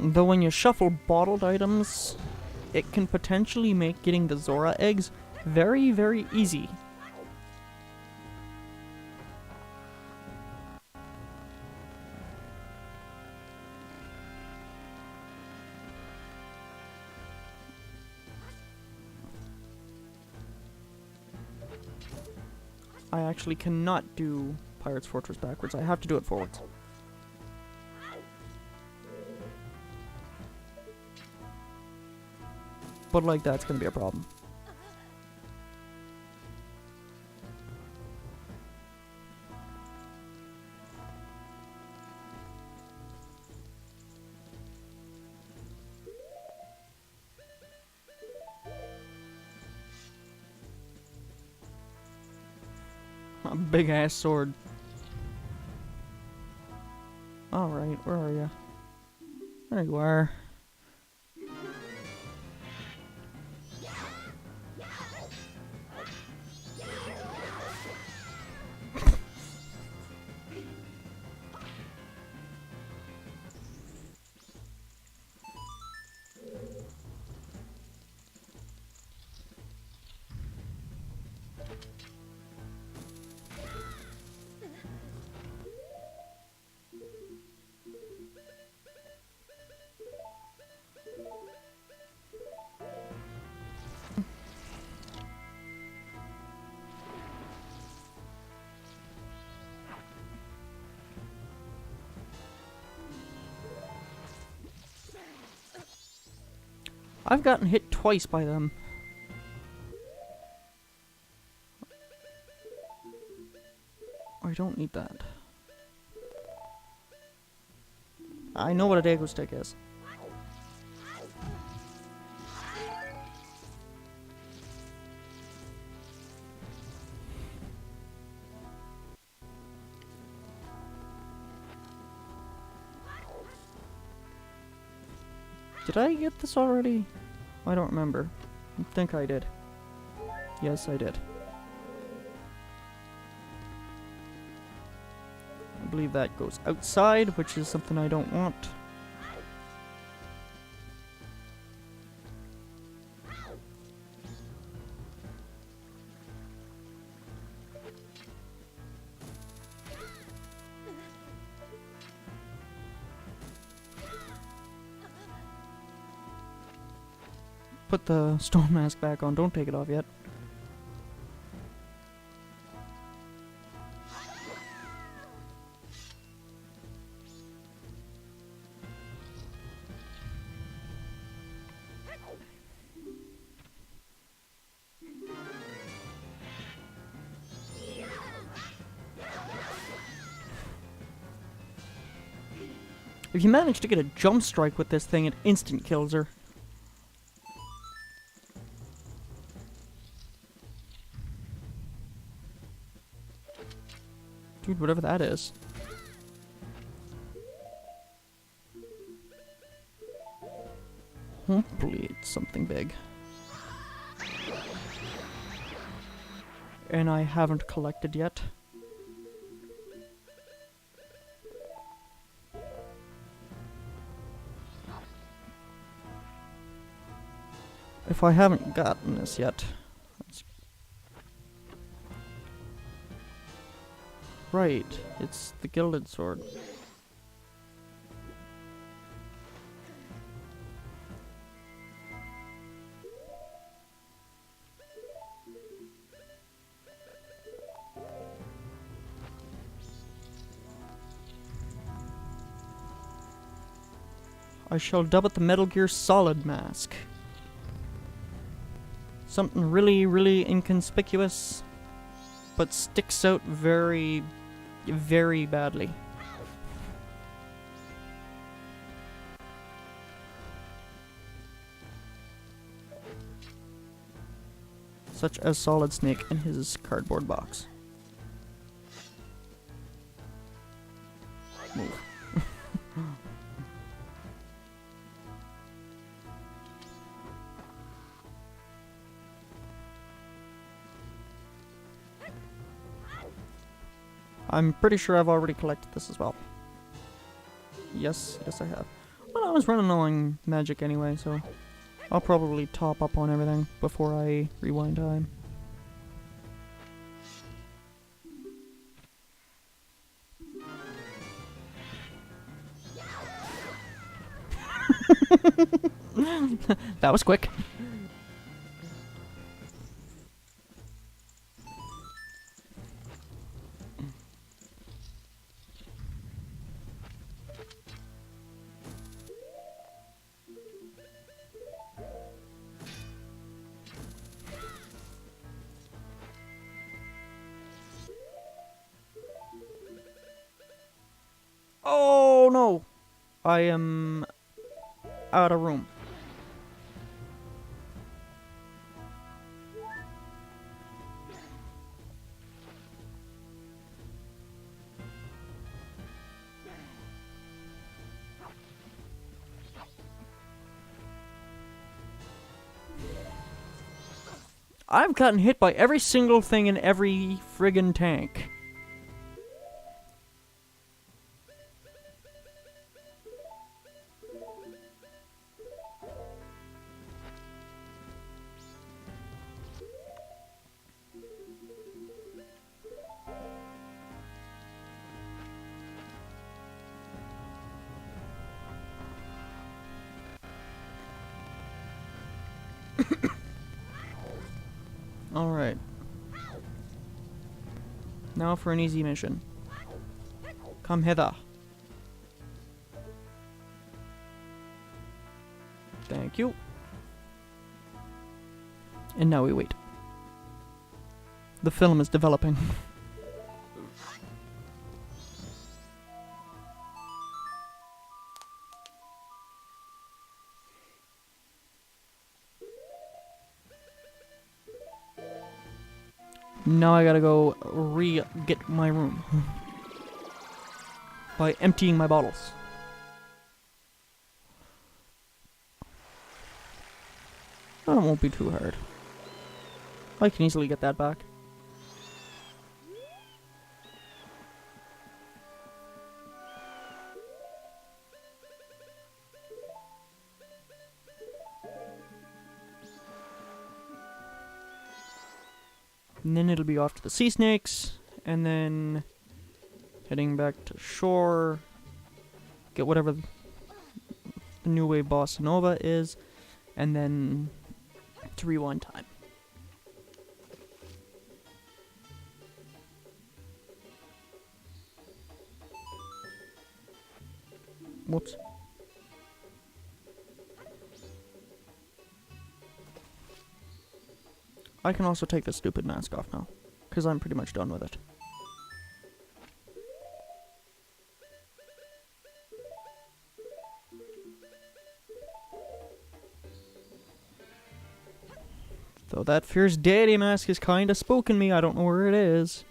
Though when you shuffle bottled items, it can potentially make getting the Zora eggs very, very easy. I actually cannot do Pirate's Fortress backwards. I have to do it forwards. But like that's gonna be a problem. A big ass sword. Alright, where are you? There you are. I've gotten hit twice by them. I don't need that. I know what a Dago stick is. Did I get this already? I don't remember. I think I did. Yes, I did. I believe that goes outside, which is something I don't want. Put the stone mask back on. Don't take it off yet. If you manage to get a jump strike with this thing, it instant kills her. Dude, whatever that is. Hopefully it's something big. And I haven't collected yet. If I haven't gotten this yet... Right, it's the gilded sword. I shall dub it the Metal Gear Solid mask. Something really, really inconspicuous, but sticks out very, very badly. Such as Solid Snake and his cardboard box. Move. I'm pretty sure I've already collected this as well. Yes, yes I have. Well, I was running on magic anyway, so I'll probably top up on everything before I rewind time. That was quick. Oh no! I am out of room. I've gotten hit by every single thing in every friggin' tank. Alright. Now for an easy mission. Come hither. Thank you. And now we wait. The film is developing. Now I gotta go re-get my room. By emptying my bottles. That won't be too hard. I can easily get that back. And then it'll be off to the sea snakes, and then heading back to shore, get whatever the new wave bossa nova is, and then to rewind time. Whoops. I can also take this stupid mask off now, because I'm pretty much done with it. Though that fierce deity mask is kinda spooking me, I don't know where it is.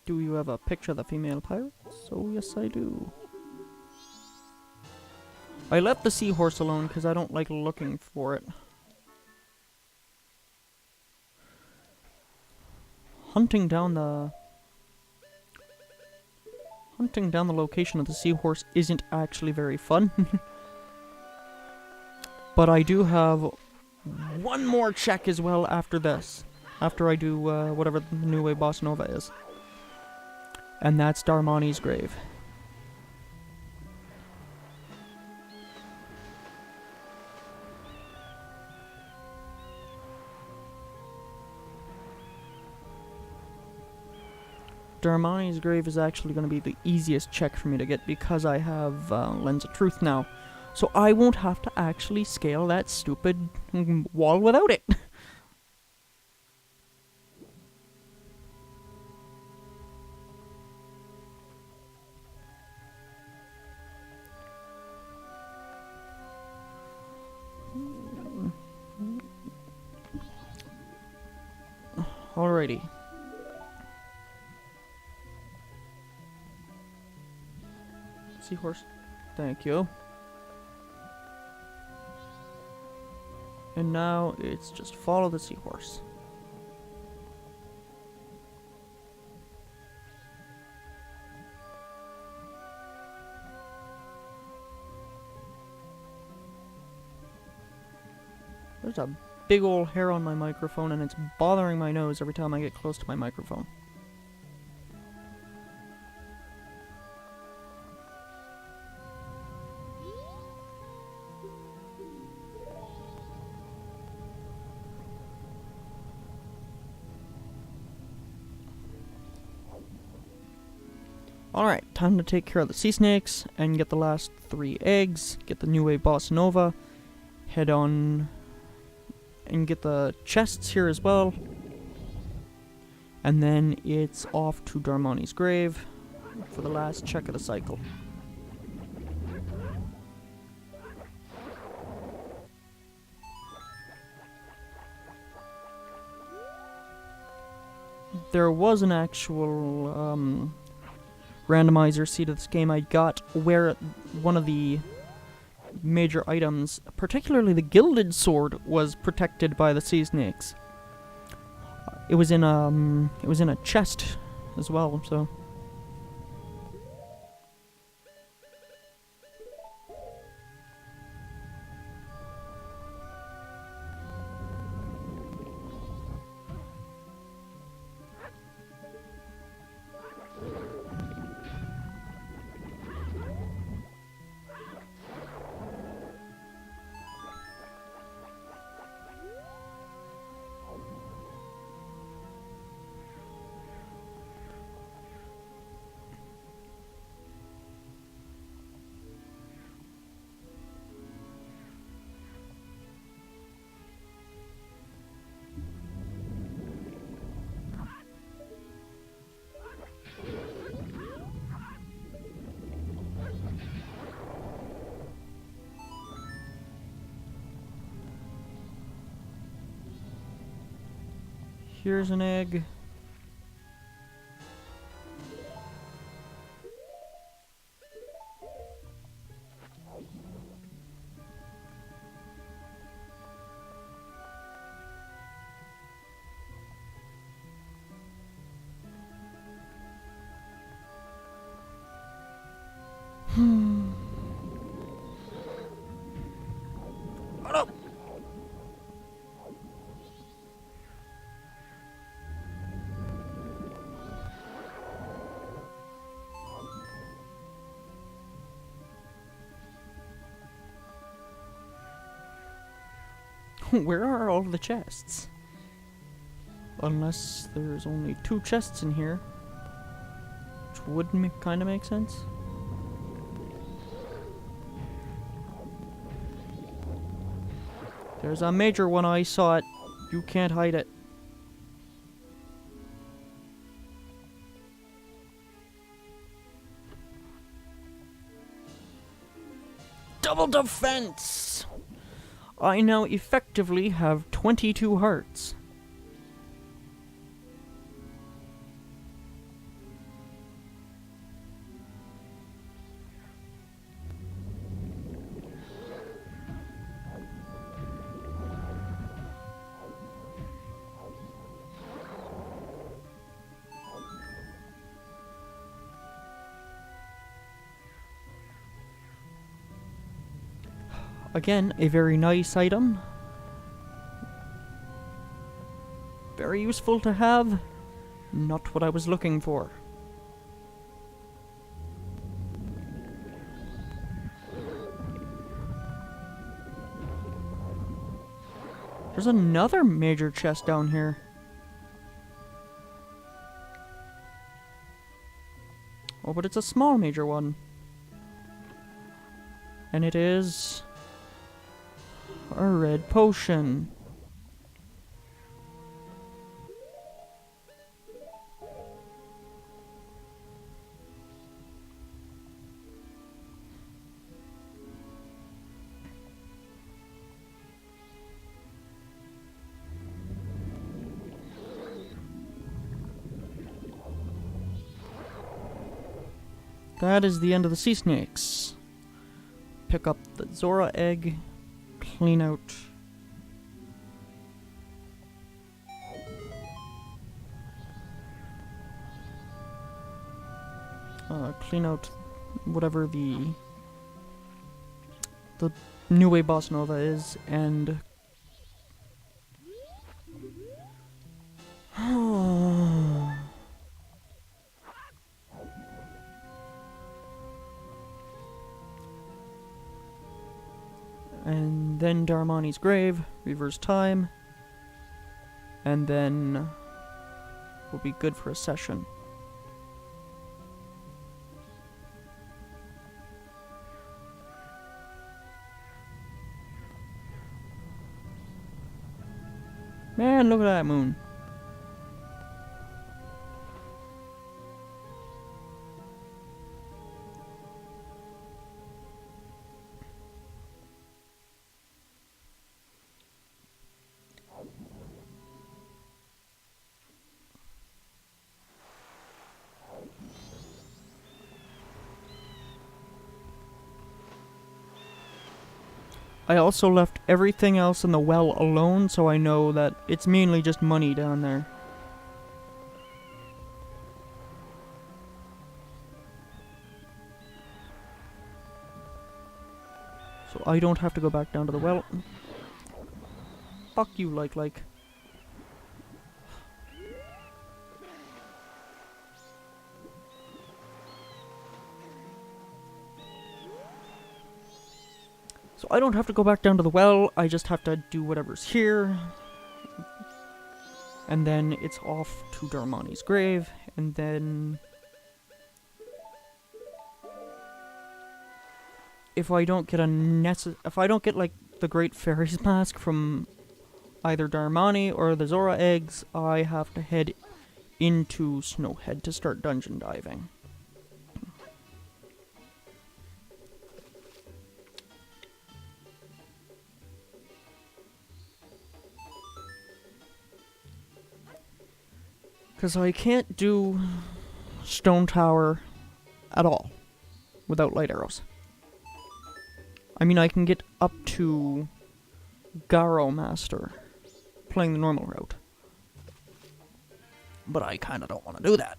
Do you have a picture of the female pirate? So yes I do. I left the seahorse alone because I don't like looking for it. Hunting down the location of the seahorse isn't actually very fun. But I do have one more check as well after this. After I do whatever the New Way Bossa Nova is. And that's Darmani's grave. Darmani's grave is actually going to be the easiest check for me to get because I have Lens of Truth now. So I won't have to actually scale that stupid wall without it. Alrighty. Seahorse. Thank you. And now it's just follow the seahorse. There's a big old hair on my microphone and it's bothering my nose every time I get close to my microphone. Alright, time to take care of the sea snakes and get the last 3 eggs, get the New Way Bossa Nova, head on and get the chests here as well. And then it's off to Darmani's grave for the last check of the cycle. There was an actual randomizer seed of this game I got where one of the major items, particularly the gilded sword, was protected by the sea snakes. It was in a chest as well, so. Here's an egg. Oh, no. Where are all the chests? Unless there's only 2 chests in here. Which would kind of make sense. There's a major one, I saw it. You can't hide it. Double defense! I now effectively have 22 hearts. Again, a very nice item. Very useful to have. Not what I was looking for. There's another major chest down here. Oh, but it's a small major one. And it is a red potion. That is the end of the sea snakes. Pick up the Zora egg. Clean out. Clean out whatever the new way boss nova is, and and then Darmani's grave, reverse time, and then we'll be good for a session. Man, look at that moon. I also left everything else in the well alone, so I know that it's mainly just money down there. So I don't have to go back down to the well. Fuck you, like. So I don't have to go back down to the well, I just have to do whatever's here. And then it's off to Darmani's grave, and then if I don't get like the Great Fairy's Mask from either Darmani or the Zora eggs, I have to head into Snowhead to start dungeon diving. Because I can't do Stone Tower at all without light arrows. I mean, I can get up to Garo Master playing the normal route. But I kind of don't want to do that.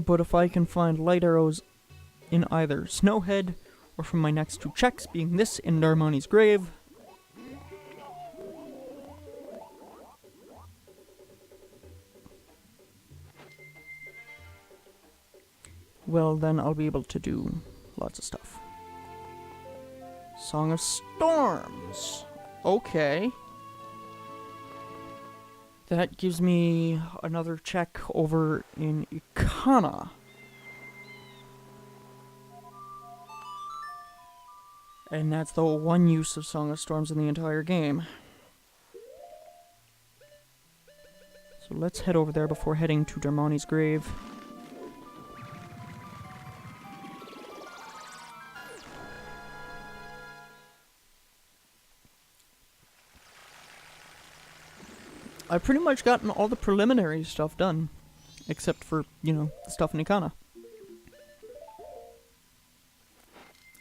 but if I can find light arrows in either Snowhead or from my next two checks, being this in Darmani's grave, well, then I'll be able to do lots of stuff. Song of Storms. Okay. That gives me another check over in Ikana. And that's the one use of Song of Storms in the entire game. So let's head over there before heading to Darmani's grave. I've pretty much gotten all the preliminary stuff done. Except for, you know, the stuff in Ikana.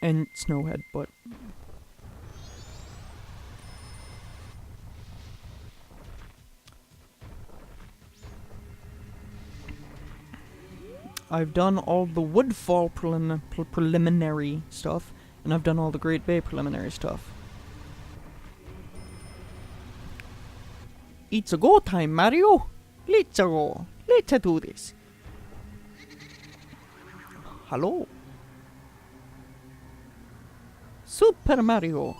And Snowhead, but... I've done all the Woodfall preliminary stuff, and I've done all the Great Bay preliminary stuff. It's a go time, Mario! Let's go! Let's do this! Hello? Super Mario!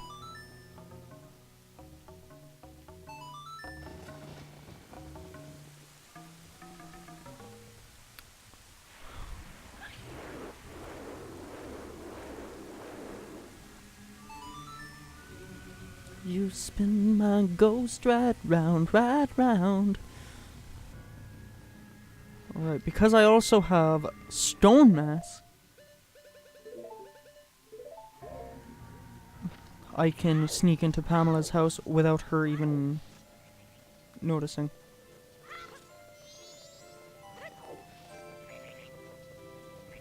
You spin my ghost right round, right round. Alright, because I also have Stone Mass, I can sneak into Pamela's house without her even noticing.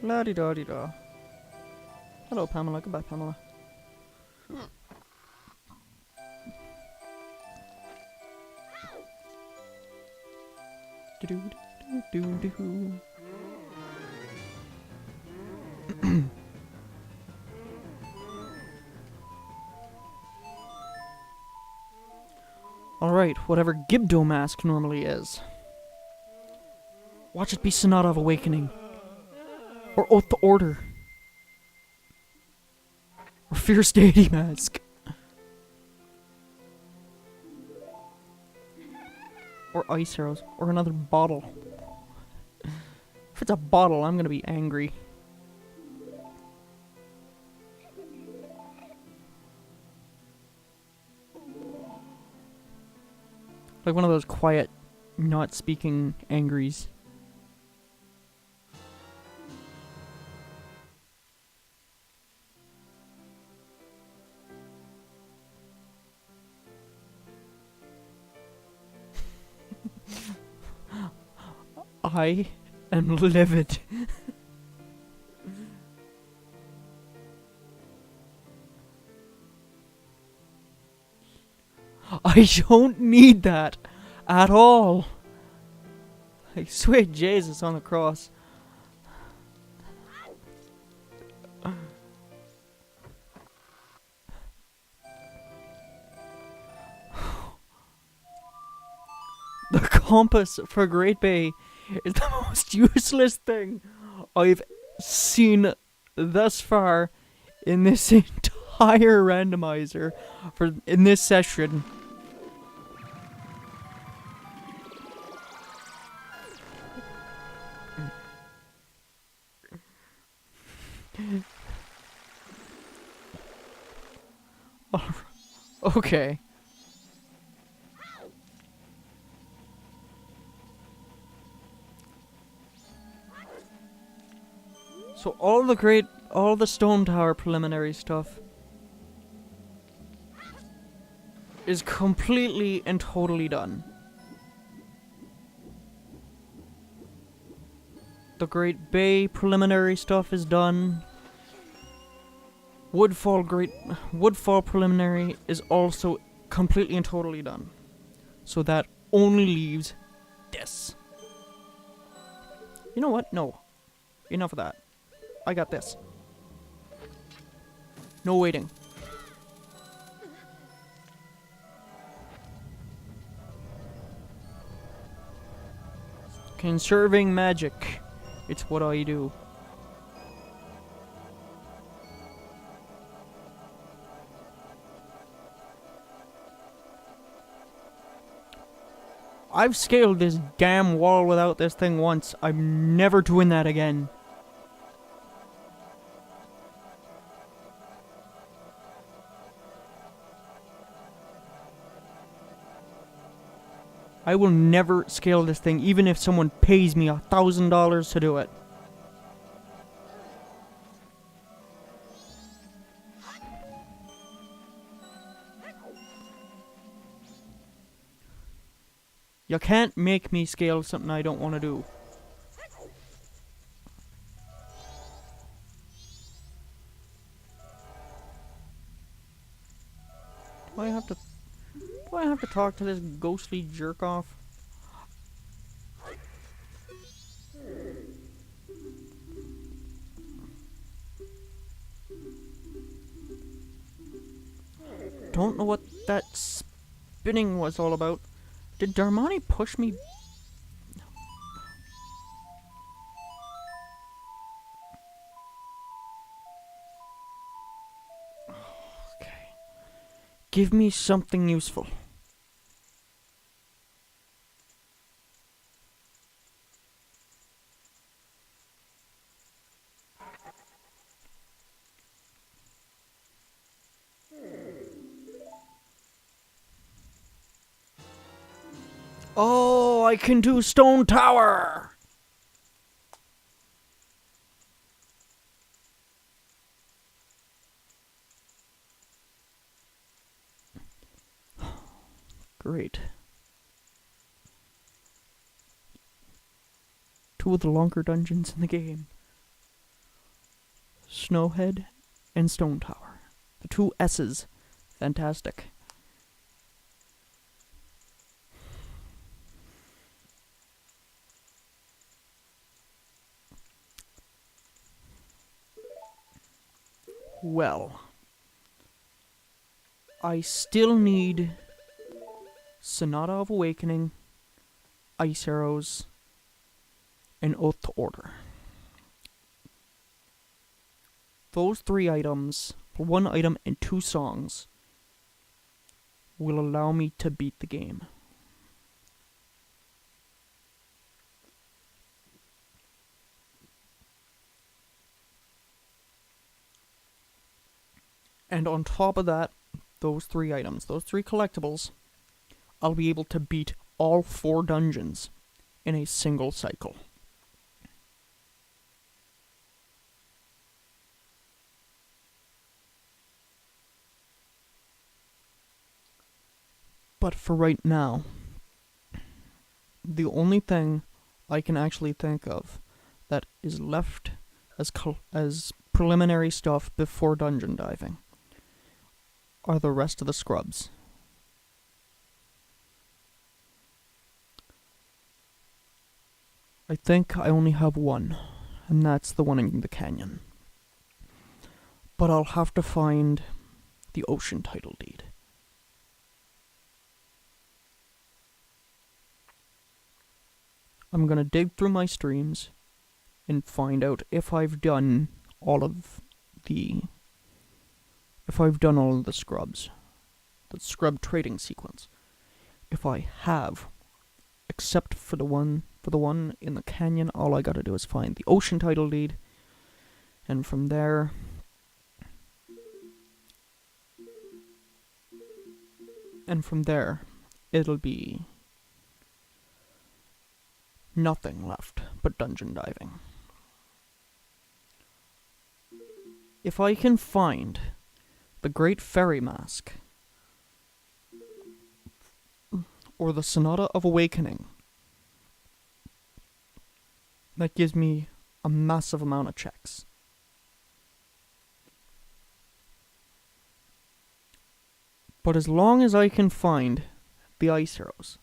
La-di-da-di-da. Hello, Pamela. Goodbye, Pamela. Do-do-do-do-do. Alright, whatever Gibdo Mask normally is. Watch it be Sonata of Awakening. Or Oath to Order. Or Fierce Deity Mask. Or Ice Arrows. Or another bottle. If it's a bottle, I'm gonna be angry. Like one of those quiet, not speaking angries. I am livid. I don't need that at all. Like, sweet Jesus on the cross. The compass for Great Bay is the most useless thing I've seen thus far in this entire randomizer in this session. Okay. So all the Stone Tower preliminary stuff is completely and totally done. The Great Bay preliminary stuff is done. Woodfall preliminary is also completely and totally done. So that only leaves this. You know what? No. Enough of that. I got this. No waiting. Conserving magic. It's what I do. I've scaled this damn wall without this thing once. I'm never doing that again. I will never scale this thing, even if someone pays me $1,000 to do it. You can't make me scale something I don't want to do. Do I have to talk to this ghostly jerk off? Don't know what that spinning was all about. Did Darmani push me? Okay. Give me something useful. Oh, I can do Stone Tower! Great. Two of the longer dungeons in the game. Snowhead and Stone Tower. The two S's. Fantastic. Well, I still need Sonata of Awakening, Ice Arrows, and Oath to Order. Those 3 items, 1 item and 2 songs, will allow me to beat the game. And on top of that, those 3 items, those 3 collectibles, I'll be able to beat all 4 dungeons in a single cycle. But for right now, the only thing I can actually think of that is left as preliminary stuff before dungeon diving are the rest of the scrubs. I think I only have one, and that's the one in the canyon. But I'll have to find the ocean title deed. I'm gonna dig through my streams and find out if I've done all of the scrubs. The scrub trading sequence. If I have, except for the one in the canyon, all I gotta do is find the ocean title deed, and from there it'll be nothing left but dungeon diving. If I can find the Great Fairy Mask or the Sonata of Awakening, that gives me a massive amount of checks. But as long as I can find the Ice Arrows,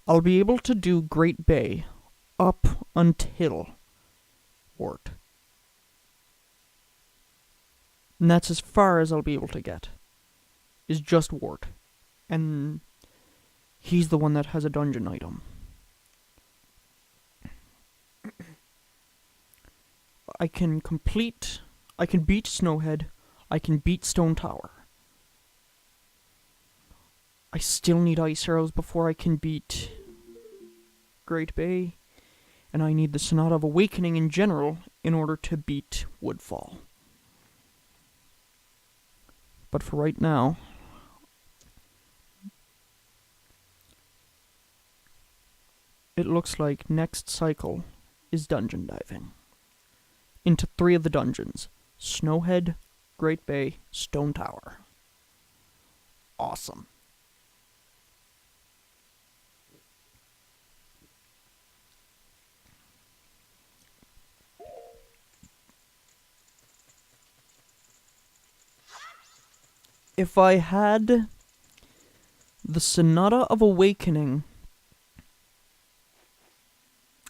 I'll be able to do Great Bay up until wart. And that's as far as I'll be able to get. Is just wart. And he's the one that has a dungeon item. I can beat Snowhead. I can beat Stone Tower. I still need Ice Arrows before I can beat Great Bay. And I need the Sonata of Awakening in general in order to beat Woodfall. But for right now, it looks like next cycle is dungeon diving. Into 3 of the dungeons. Snowhead, Great Bay, Stone Tower. Awesome. If I had the Sonata of Awakening,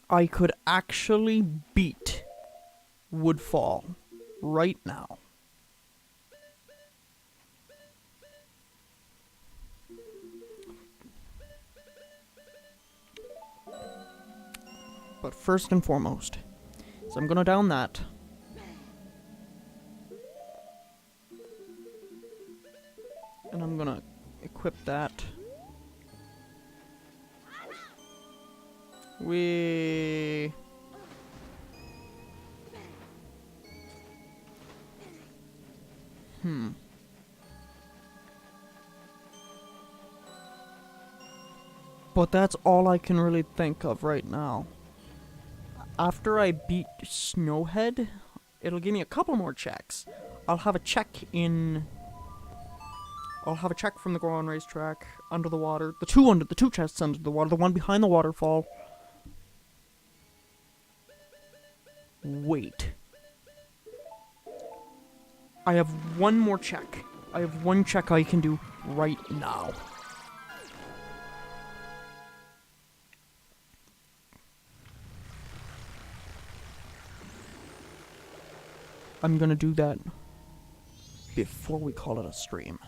I could actually beat Woodfall right now. But first and foremost, so I'm gonna down that. And I'm gonna equip that. But that's all I can really think of right now. After I beat Snowhead, it'll give me a couple more checks. I'll have a check from the Goron racetrack under the water. The two chests under the water. The one behind the waterfall. Wait. I have one more check. I have one check I can do right now. I'm gonna do that before we call it a stream.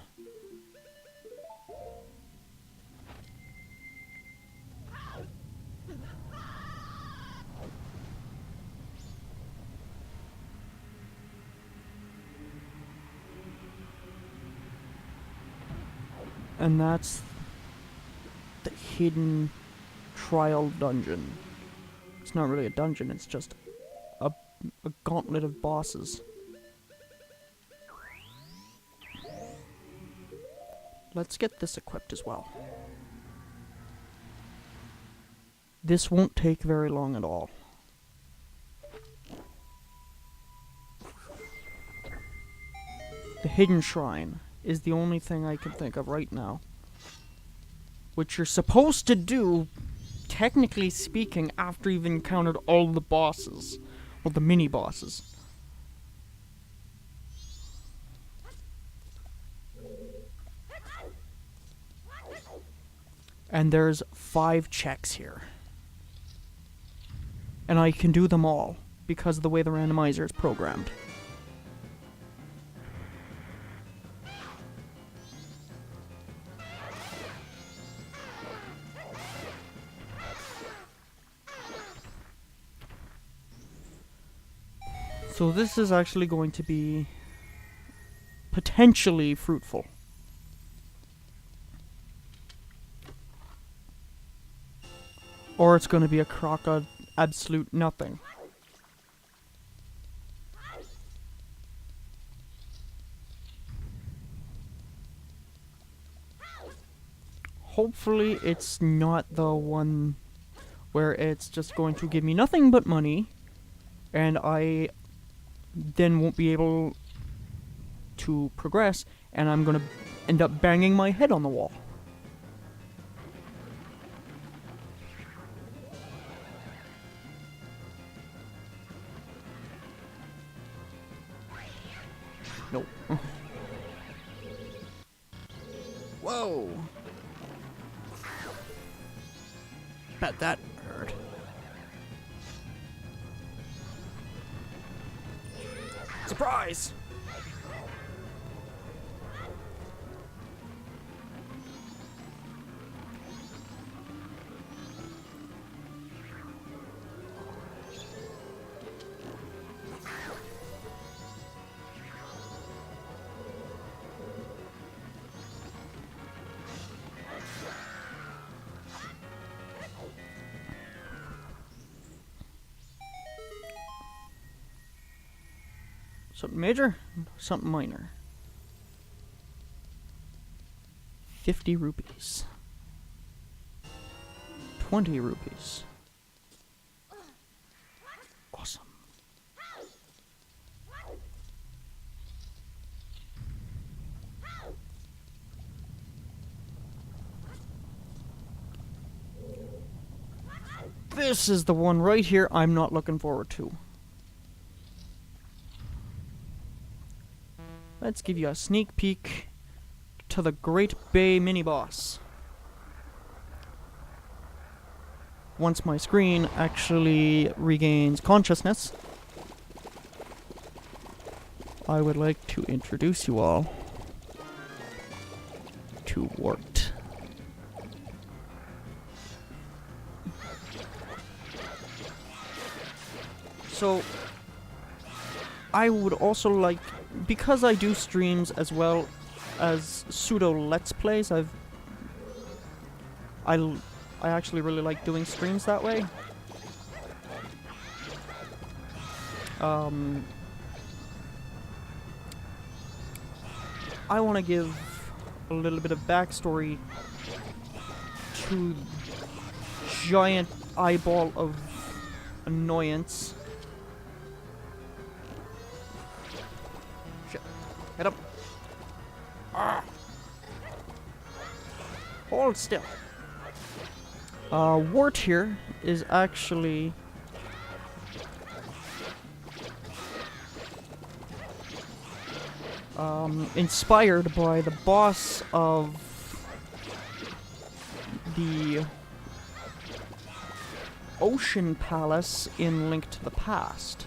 And that's the hidden trial dungeon. It's not really a dungeon, it's just a gauntlet of bosses. Let's get this equipped as well. This won't take very long at all. The hidden shrine is the only thing I can think of right now. Which you're supposed to do, technically speaking, after you've encountered all the bosses. Well, the mini-bosses. And there's 5 checks here. And I can do them all, because of the way the randomizer is programmed. So this is actually going to be potentially fruitful. Or it's going to be a crock of absolute nothing. Hopefully it's not the one where it's just going to give me nothing but money, and I then won't be able to progress, and I'm gonna end up banging my head on the wall. Nope. Whoa! Bet that hurt. Surprise! Something major, something minor. 50 rupees. 20 rupees. Awesome. This is the one right here I'm not looking forward to. Let's give you a sneak peek to the Great Bay mini-boss. Once my screen actually regains consciousness, I would like to introduce you all to Wart. So, I would also like, because I do streams as well as pseudo Let's Plays, I actually really like doing streams that way. I want to give a little bit of backstory to giant eyeball of annoyance. Shit. Head up. Ah. Hold still. Wart here is actually inspired by the boss of the Ocean Palace in Link to the Past.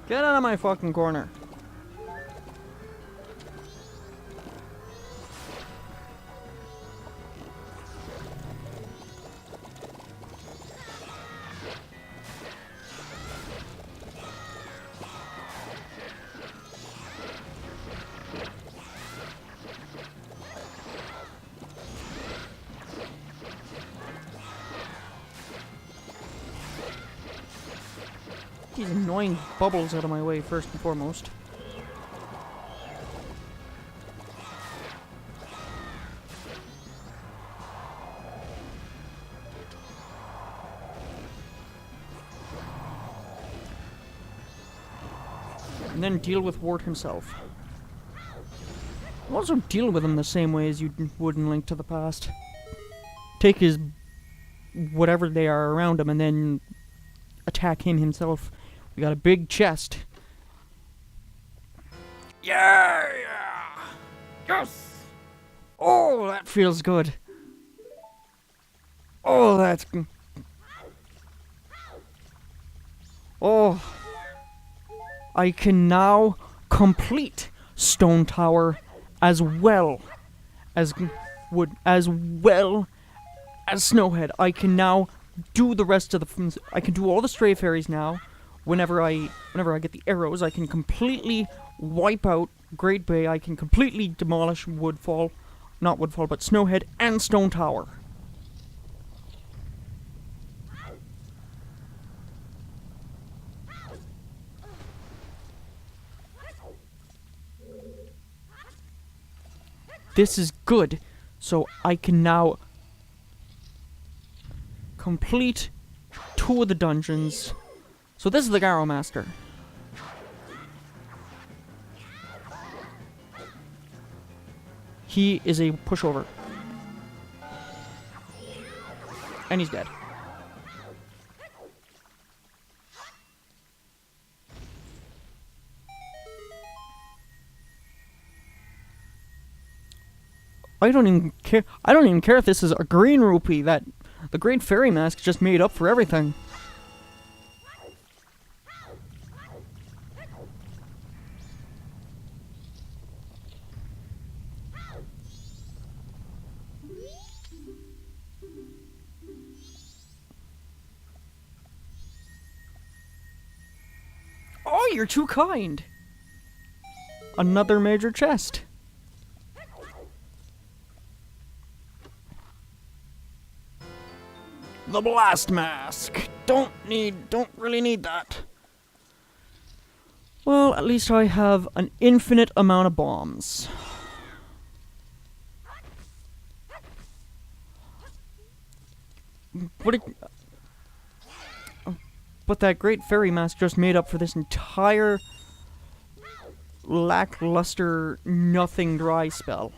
Get out of my fucking corner. These annoying bubbles out of my way first and foremost. And then deal with Wart himself. Also deal with him the same way as you would in Link to the Past. Take his whatever they are around him and then attack him himself. We got a big chest. Yeah! Yes! Oh, that feels good. Oh, that's... Oh. I can now complete Stone Tower as well as Snowhead. I can now do the rest of the... I can do all the Stray Fairies now. Whenever I get the arrows, I can completely wipe out Great Bay. I can completely demolish Woodfall. Not Woodfall, but Snowhead and Stone Tower. This is good, so I can now complete 2 of the dungeons. So this is the Garrow Master. He is a pushover. And he's dead. I don't even care. I don't even care if this is a green rupee. That the Great Fairy Mask just made up for everything. Oh, you're too kind. Another major chest. The blast mask. Don't really need that. Well, at least I have an infinite amount of bombs. But that Great Fairy Mask just made up for this entire lackluster nothing dry spell.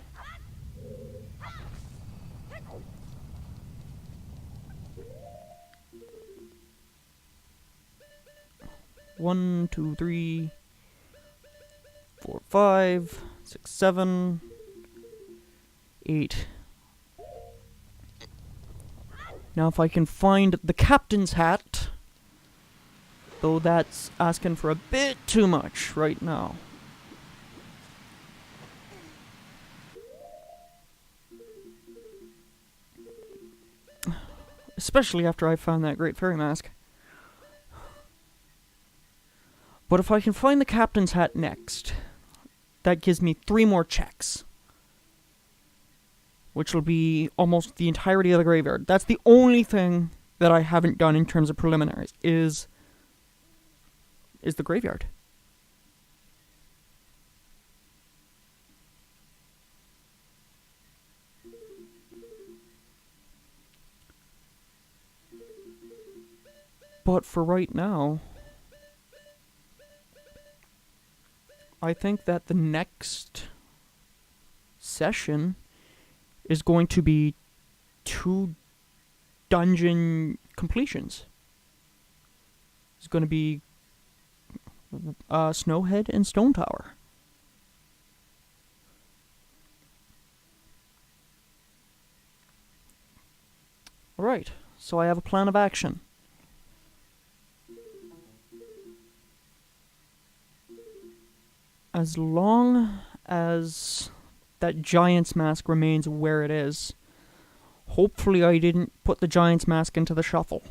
One, two, 3, 4, 5, 6, 7, 8. Now if I can find the captain's hat, though that's asking for a bit too much right now. Especially after I found that Great Fairy Mask. But if I can find the captain's hat next, that gives me 3 more checks. Which will be almost the entirety of the graveyard. That's the only thing that I haven't done in terms of preliminaries, is the graveyard. But for right now, I think that the next session is going to be 2 dungeon completions. It's going to be Snowhead and Stone Tower. Alright, so I have a plan of action. As long as that Giant's Mask remains where it is, hopefully I didn't put the Giant's Mask into the shuffle.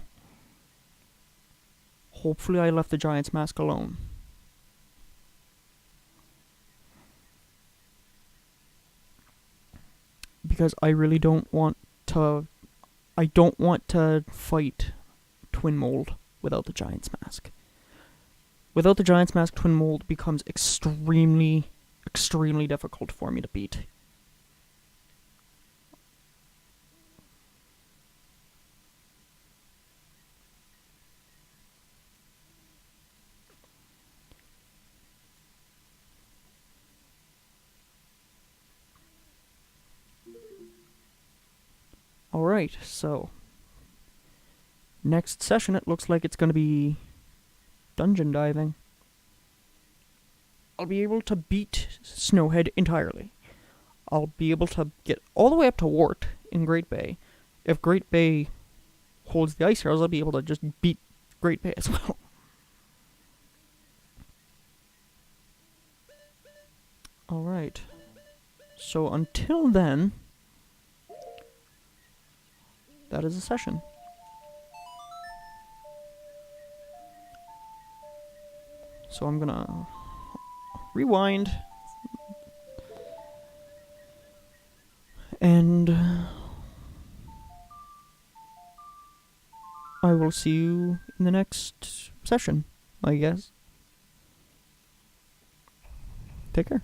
Hopefully I left the Giant's Mask alone. Because I really don't want to... I don't want to fight Twin Mold without the Giant's Mask. Without the Giant's Mask, Twin Mold becomes extremely difficult for me to beat. Alright, so next session it looks like it's going to be dungeon diving. I'll be able to beat Snowhead entirely. I'll be able to get all the way up to Wart in Great Bay. If Great Bay holds the ice arrows, I'll be able to just beat Great Bay as well. Alright. So until then, that is a session. So I'm gonna rewind and I will see you in the next session, I guess. Take care.